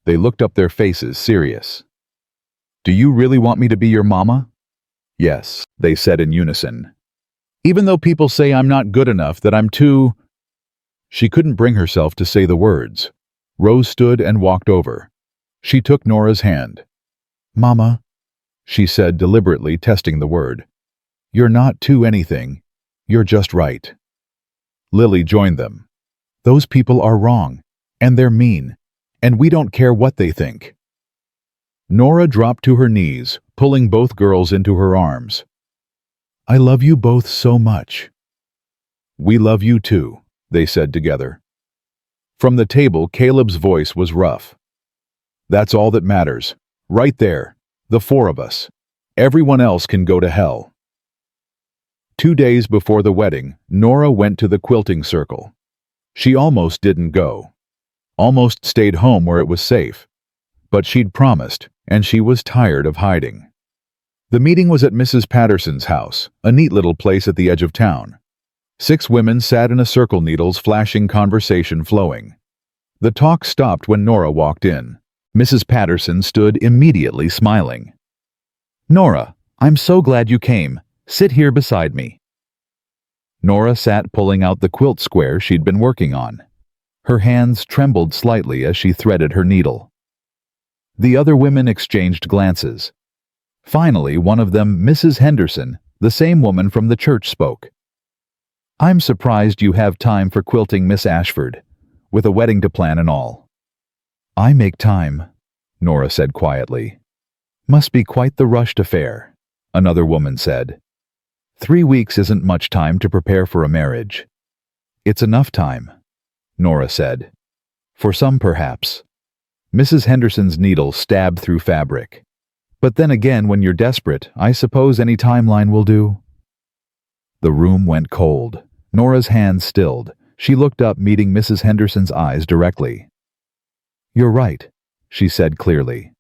S2: They looked up, their faces serious. "Do you really want me to be your mama?" Yes, they said in unison. Even though people say I'm not good enough, that I'm too... She couldn't bring herself to say the words. Rose stood and walked over. She took Norah's hand. Mama, she said deliberately, testing the word. You're not too anything. You're just right. Lily joined them. Those people are wrong, and they're mean, and we don't care what they think. Norah dropped to her knees, pulling both girls into her arms. I love you both so much. We love you too, they said together. From the table, Caleb's voice was rough. That's all that matters. Right there, the four of us. Everyone else can go to hell. 2 days before the wedding, Norah went to the quilting circle. She almost didn't go. Almost stayed home where it was safe. But she'd promised, and she was tired of hiding. The meeting was at Mrs. Patterson's house, a neat little place at the edge of town. 6 women sat in a circle, needles flashing, conversation flowing. The talk stopped when Norah walked in. Mrs. Patterson stood immediately, smiling. Norah, I'm so glad you came. Sit here beside me. Norah sat, pulling out the quilt square she'd been working on. Her hands trembled slightly as she threaded her needle. The other women exchanged glances. Finally, one of them, Mrs. Henderson, the same woman from the church, spoke. I'm surprised you have time for quilting, Miss Ashford, with a wedding to plan and all. I make time, Norah said quietly. Must be quite the rushed affair, another woman said. 3 weeks isn't much time to prepare for a marriage. It's enough time, Norah said. For some, perhaps. Mrs. Henderson's needle stabbed through fabric. But then again, when you're desperate, I suppose any timeline will do. The room went cold. Norah's hands stilled. She looked up, meeting Mrs. Henderson's eyes directly. You're right, she said clearly.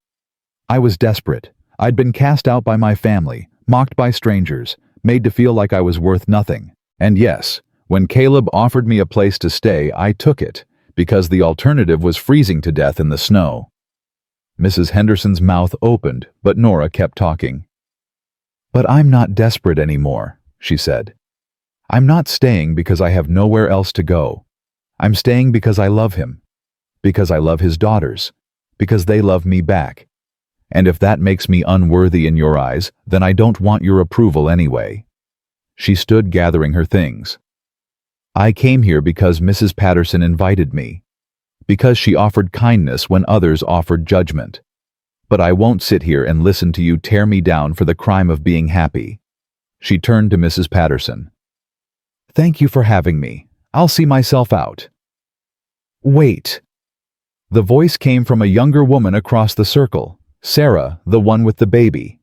S2: I was desperate. I'd been cast out by my family, mocked by strangers, made to feel like I was worth nothing. And yes, when Caleb offered me a place to stay, I took it, because the alternative was freezing to death in the snow. Mrs. Henderson's mouth opened, but Norah kept talking. But I'm not desperate anymore, she said. I'm not staying because I have nowhere else to go. I'm staying because I love him, because I love his daughters, because they love me back. And if that makes me unworthy in your eyes, then I don't want your approval anyway. She stood, gathering her things. I came here because Mrs. Patterson invited me, because she offered kindness when others offered judgment. But I won't sit here and listen to you tear me down for the crime of being happy. She turned to Mrs. Patterson. Thank you for having me. I'll see myself out. Wait. The voice came from a younger woman across the circle, Sarah, the one with the baby.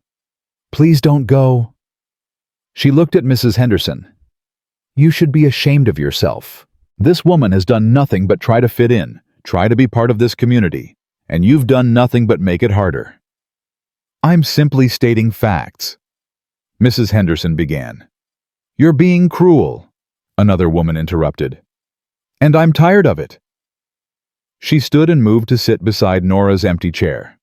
S2: Please don't go. She looked at Mrs. Henderson. You should be ashamed of yourself. This woman has done nothing but try to fit in, try to be part of this community, and you've done nothing but make it harder. I'm simply stating facts. Mrs. Henderson began. You're being cruel, another woman interrupted. And I'm tired of it. She stood and moved to sit beside Norah's empty chair.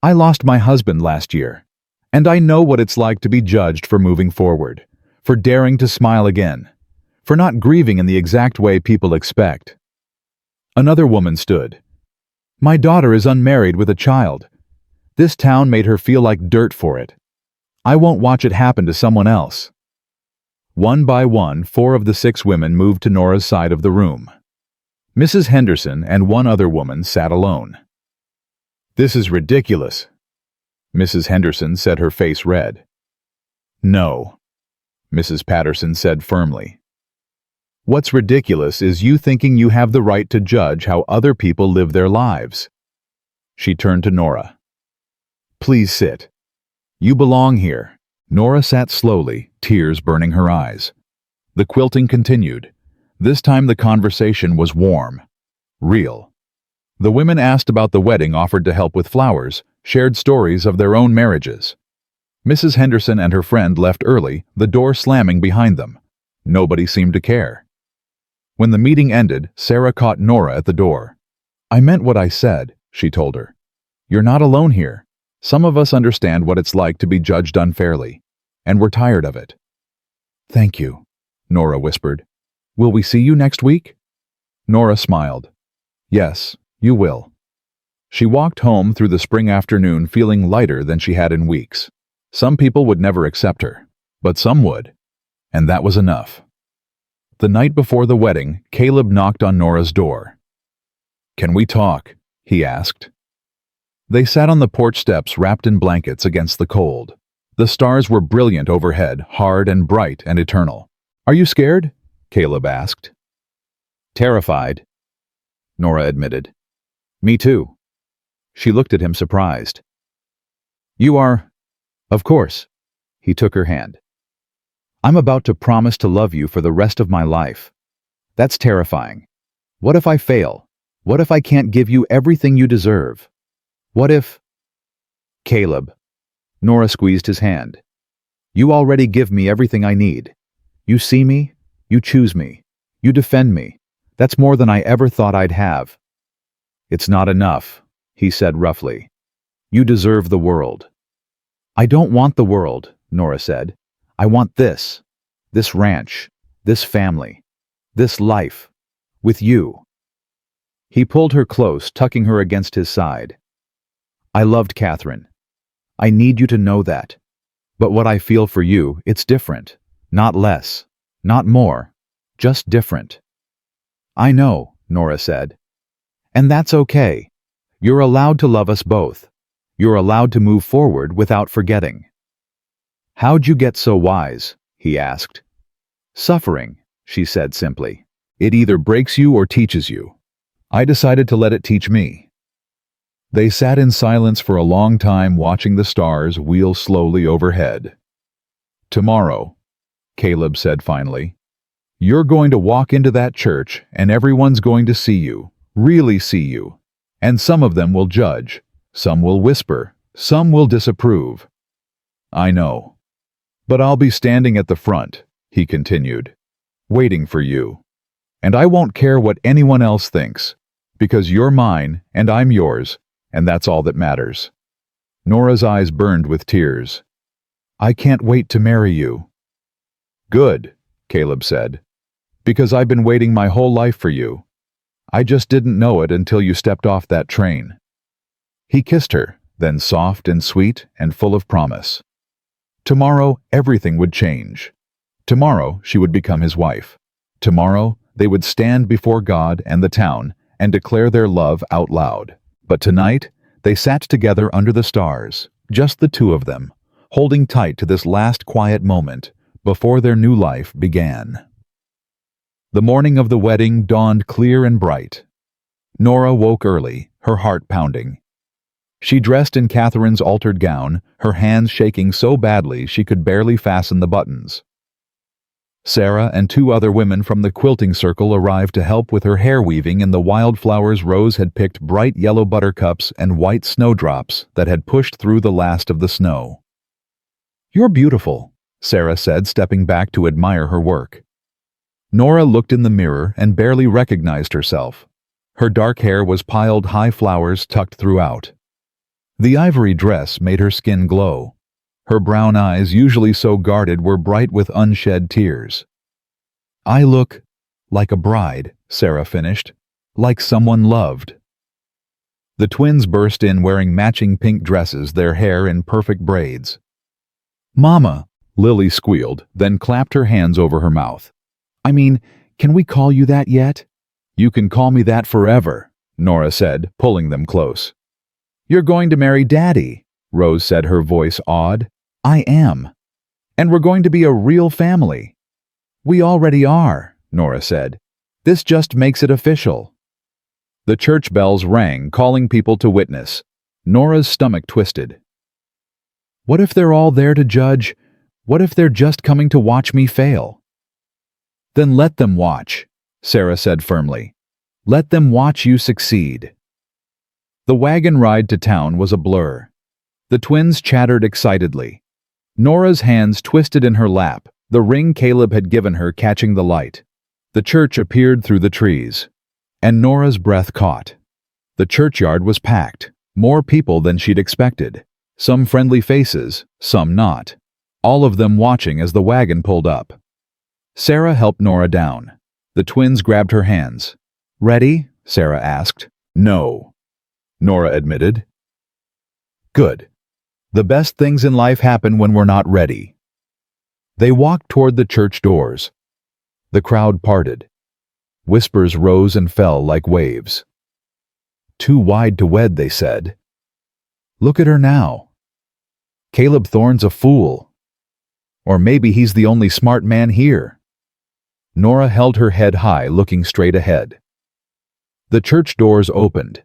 S2: I lost my husband last year, and I know what it's like to be judged for moving forward, for daring to smile again, for not grieving in the exact way people expect. Another woman stood. My daughter is unmarried with a child. This town made her feel like dirt for it. I won't watch it happen to someone else. One by one, 4 of the 6 women moved to Norah's side of the room. Mrs. Henderson and one other woman sat alone. This is ridiculous, Mrs. Henderson said, her face red. No, Mrs. Patterson said firmly. What's ridiculous is you thinking you have the right to judge how other people live their lives. She turned to Norah. Please sit. You belong here. Norah sat slowly, tears burning her eyes. The quilting continued. This time the conversation was warm, real. The women asked about the wedding, offered to help with flowers, shared stories of their own marriages. Mrs. Henderson and her friend left early, the door slamming behind them. Nobody seemed to care. When the meeting ended, Sarah caught Norah at the door. I meant what I said, she told her. You're not alone here. Some of us understand what it's like to be judged unfairly. and we're tired of it." "Thank you," Norah whispered. "Will we see you next week?" Norah smiled. "Yes, you will." She walked home through the spring afternoon feeling lighter than she had in weeks. Some people would never accept her, but some would, and that was enough. The night before the wedding, Caleb knocked on Norah's door. "Can we talk?" he asked. They sat on the porch steps wrapped in blankets against the cold. The stars were brilliant overhead, hard and bright and eternal. "Are you scared?" Caleb asked. "Terrified," Norah admitted. "Me too." She looked at him surprised. "You are?" "Of course." He took her hand. "I'm about to promise to love you for the rest of my life. That's terrifying. What if I fail? What if I can't give you everything you deserve? What if—" "Caleb." Norah squeezed his hand. "You already give me everything I need. You see me, you choose me, you defend me. That's more than I ever thought I'd have." "It's not enough," he said roughly. "You deserve the world." "I don't want the world," Norah said. "I want this ranch, this family, this life, with you." He pulled her close, tucking her against his side. "I loved Catherine. I need you to know that. But what I feel for you, it's different. Not less, not more, just different." "I know," Norah said. "And that's okay. You're allowed to love us both. You're allowed to move forward without forgetting." "How'd you get so wise?" he asked. "Suffering," she said simply. "It either breaks you or teaches you. I decided to let it teach me." They sat in silence for a long time watching the stars wheel slowly overhead. "Tomorrow," Caleb said finally, "you're going to walk into that church and everyone's going to see you, really see you. And some of them will judge, some will whisper, some will disapprove. I know. But I'll be standing at the front," he continued, "waiting for you. And I won't care what anyone else thinks, because you're mine and I'm yours, and that's all that matters." Norah's eyes burned with tears. "I can't wait to marry you." "Good," Caleb said, "because I've been waiting my whole life for you. I just didn't know it until you stepped off that train." He kissed her, then soft and sweet and full of promise. Tomorrow, everything would change. Tomorrow, she would become his wife. Tomorrow, they would stand before God and the town and declare their love out loud. But tonight, they sat together under the stars, just the two of them, holding tight to this last quiet moment before their new life began. The morning of the wedding dawned clear and bright. Norah woke early, her heart pounding. She dressed in Catherine's altered gown, her hands shaking so badly she could barely fasten the buttons. Sarah and two other women from the quilting circle arrived to help with her hair weaving in the wildflowers Rose had picked bright yellow buttercups and white snowdrops that had pushed through the last of the snow. "You're beautiful," Sarah said, stepping back to admire her work. Norah looked in the mirror and barely recognized herself. Her dark hair was piled high flowers tucked throughout. The ivory dress made her skin glow. Her brown eyes, usually so guarded, were bright with unshed tears. "I look like a bride," Sarah finished, "like someone loved." The twins burst in wearing matching pink dresses, their hair in perfect braids. "Mama," Lily squealed, then clapped her hands over her mouth. "I mean, can we call you that yet?" "You can call me that forever," Norah said, pulling them close. "You're going to marry Daddy," Rose said, her voice awed. "I am. And we're going to be a real family." "We already are," Norah said. "This just makes it official." The church bells rang, calling people to witness. Norah's stomach twisted. What if they're all there to judge? What if they're just coming to watch me fail? "Then let them watch," Sarah said firmly. "Let them watch you succeed." The wagon ride to town was a blur. The twins chattered excitedly. Norah's hands twisted in her lap, the ring Caleb had given her catching the light. The church appeared through the trees, and Norah's breath caught. The churchyard was packed, more people than she'd expected. Some friendly faces, some not. all of them watching as the wagon pulled up. Sarah helped Norah down. The twins grabbed her hands. "Ready?" Sarah asked. "No," Norah admitted. "Good. The best things in life happen when we're not ready." They walked toward the church doors. The crowd parted. Whispers rose and fell like waves. "Too wide to wed," they said. "Look at her now. Caleb Thorne's a fool. Or maybe he's the only smart man here." Norah held her head high, looking straight ahead. The church doors opened.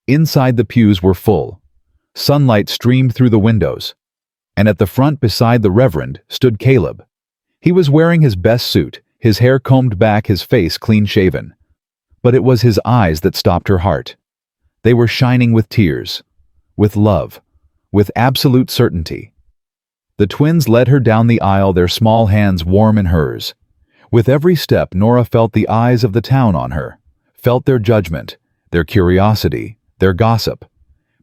S2: Inside, the pews were full. Sunlight streamed through the windows. And at the front beside the reverend stood Caleb. He was wearing his best suit, his hair combed back, his face clean-shaven. But it was his eyes that stopped her heart. They were shining with tears, with love, with absolute certainty. The twins led her down the aisle, their small hands warm in hers. With every step, Norah felt the eyes of the town on her, felt their judgment, their curiosity, their gossip.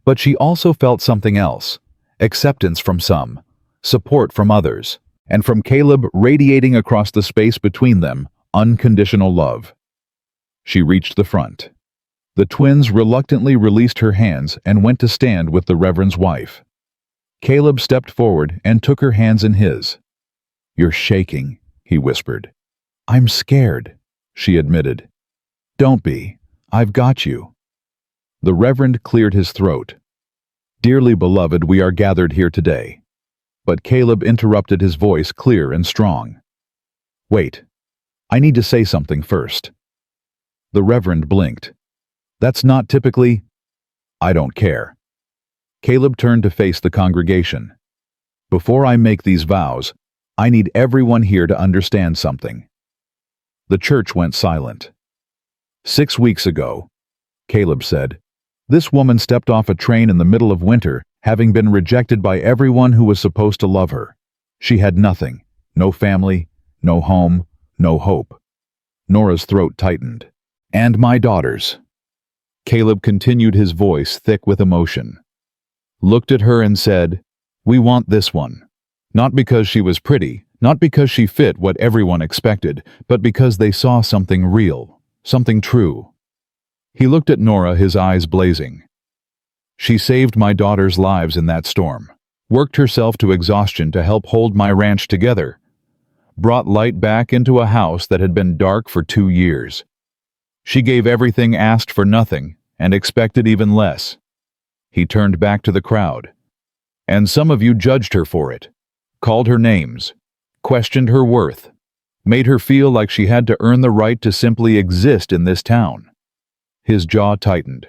S2: But she also felt something else, acceptance from some, support from others, and from Caleb radiating across the space between them, unconditional love. She reached the front. The twins reluctantly released her hands and went to stand with the reverend's wife. Caleb stepped forward and took her hands in his. "You're shaking," he whispered. "I'm scared," she admitted. "Don't be. I've got you." The reverend cleared his throat. "Dearly beloved, we are gathered here today." But Caleb interrupted, his voice clear and strong. "Wait. I need to say something first." The reverend blinked. "That's not typically—" "I don't care." Caleb turned to face the congregation. "Before I make these vows, I need everyone here to understand something." The church went silent. "6 weeks ago," Caleb said, "this woman stepped off a train in the middle of winter, having been rejected by everyone who was supposed to love her. She had nothing, no family, no home, no hope." Norah's throat tightened. "And my daughters." Caleb continued, his voice thick with emotion. "Looked at her and said, 'We want this one.' Not because she was pretty, not because she fit what everyone expected, but because they saw something real, something true." He looked at Norah, his eyes blazing. "She saved my daughters' lives in that storm, worked herself to exhaustion to help hold my ranch together, brought light back into a house that had been dark for 2 years. She gave everything, asked for nothing, and expected even less." He turned back to the crowd. "And some of you judged her for it, called her names, questioned her worth, made her feel like she had to earn the right to simply exist in this town." His jaw tightened.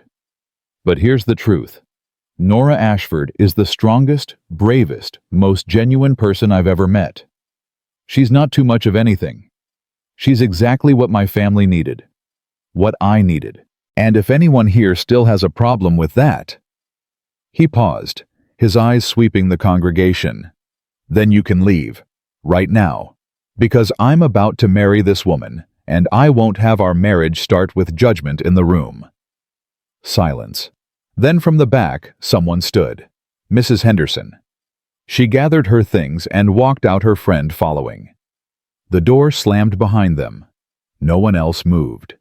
S2: "But here's the truth. Norah Ashford is the strongest, bravest, most genuine person I've ever met. She's not too much of anything. She's exactly what my family needed, what I needed. And if anyone here still has a problem with that—" He paused, his eyes sweeping the congregation. "Then you can leave, right now, because I'm about to marry this woman, and I won't have our marriage start with judgment in the room." Silence. Then from the back, someone stood. Mrs. Henderson. She gathered her things and walked out, her friend following. The door slammed behind them. No one else moved.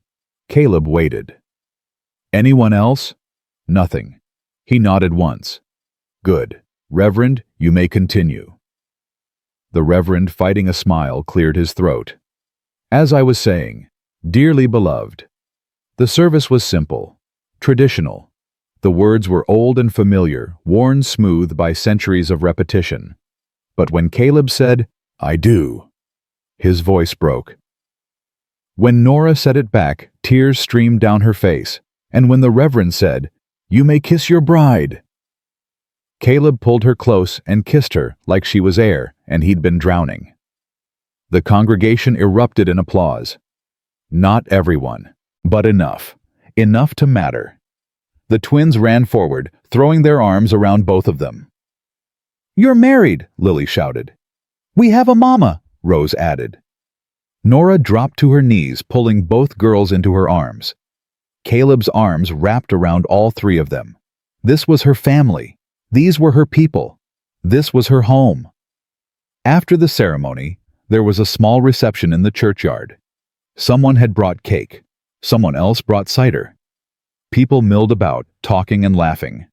S2: Caleb waited. "Anyone else?" "Nothing." He nodded once. "Good. Reverend, you may continue." The reverend, fighting a smile, cleared his throat. "As I was saying, dearly beloved." The service was simple, traditional. The words were old and familiar, worn smooth by centuries of repetition. But when Caleb said, "I do," his voice broke. When Norah said it back, tears streamed down her face. And when the reverend said, "You may kiss your bride," Caleb pulled her close and kissed her like she was air and he'd been drowning. The congregation erupted in applause. Not everyone, but enough. Enough to matter. The twins ran forward, throwing their arms around both of them. "You're married," Lily shouted. "We have a mama," Rose added. Norah dropped to her knees, pulling both girls into her arms. Caleb's arms wrapped around all three of them. This was her family. These were her people. This was her home. After the ceremony, there was a small reception in the churchyard. Someone had brought cake. Someone else brought cider. People milled about, talking and laughing.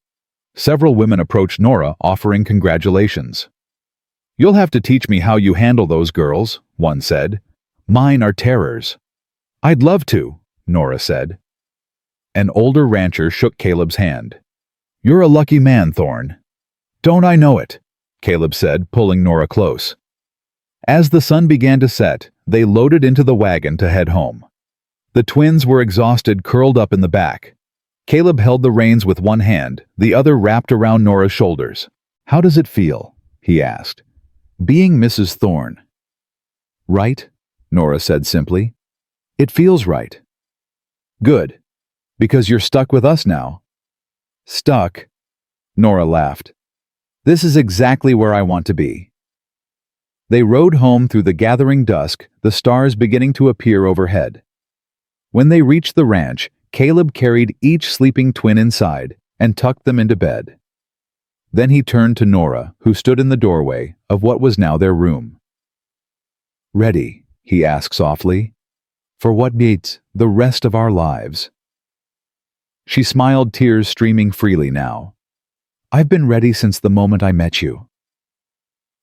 S2: Several women approached Norah, offering congratulations. "You'll have to teach me how you handle those girls," one said. "Mine are terrors." "I'd love to," Norah said. An older rancher shook Caleb's hand. "You're a lucky man, Thorn." "Don't I know it?" Caleb said, pulling Norah close. As the sun began to set, they loaded into the wagon to head home. The twins were exhausted, curled up in the back. Caleb held the reins with one hand, the other wrapped around Norah's shoulders. "How does it feel?" he asked. "Being Mrs. Thorn." "Right," Norah said simply. "It feels right." "Good. Because you're stuck with us now." "Stuck?" Norah laughed. "This is exactly where I want to be." They rode home through the gathering dusk, the stars beginning to appear overhead. When they reached the ranch, Caleb carried each sleeping twin inside and tucked them into bed. Then he turned to Norah, who stood in the doorway of what was now their room. "Ready?" he asked softly. "For what meets the rest of our lives?" She smiled, tears streaming freely now. "I've been ready since the moment I met you."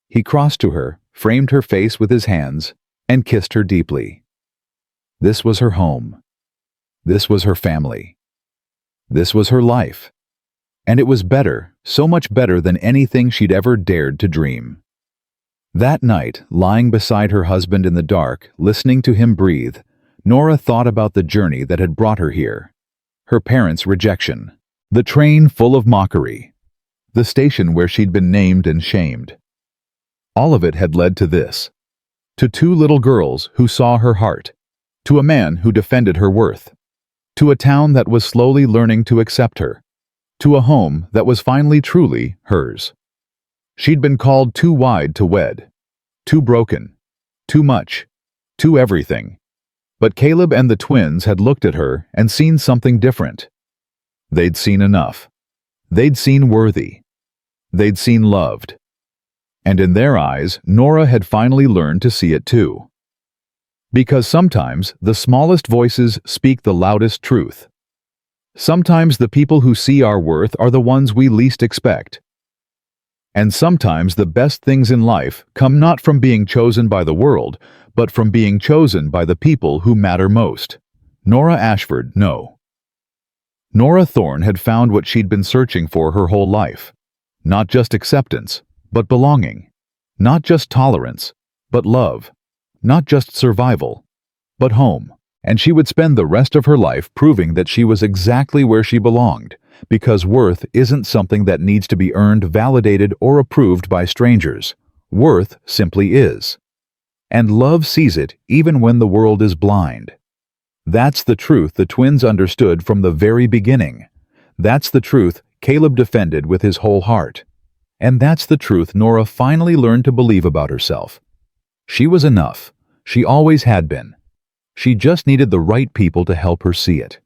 S2: He crossed to her, framed her face with his hands, and kissed her deeply. This was her home. This was her family. This was her life. And it was better, so much better than anything she'd ever dared to dream. That night, lying beside her husband in the dark, listening to him breathe, Norah thought about the journey that had brought her here. Her parents' rejection. The train full of mockery. The station where she'd been named and shamed. All of it had led to this. To two little girls who saw her heart. To a man who defended her worth. To a town that was slowly learning to accept her. To a home that was finally truly hers. She'd been called too wide to wed. Too broken. Too much. Too everything. But Caleb and the twins had looked at her and seen something different. They'd seen enough. They'd seen worthy. They'd seen loved. And in their eyes, Norah had finally learned to see it too. Because sometimes the smallest voices speak the loudest truth. Sometimes the people who see our worth are the ones we least expect. And sometimes the best things in life come not from being chosen by the world, but from being chosen by the people who matter most. Norah Ashford, no. Norah Thorn had found what she'd been searching for her whole life. Not just acceptance, but belonging. Not just tolerance, but love. Not just survival, but home. And she would spend the rest of her life proving that she was exactly where she belonged, because worth isn't something that needs to be earned, validated, or approved by strangers. Worth simply is. And love sees it even when the world is blind. That's the truth the twins understood from the very beginning. That's the truth Caleb defended with his whole heart. And that's the truth Norah finally learned to believe about herself. She was enough. She always had been. She just needed the right people to help her see it.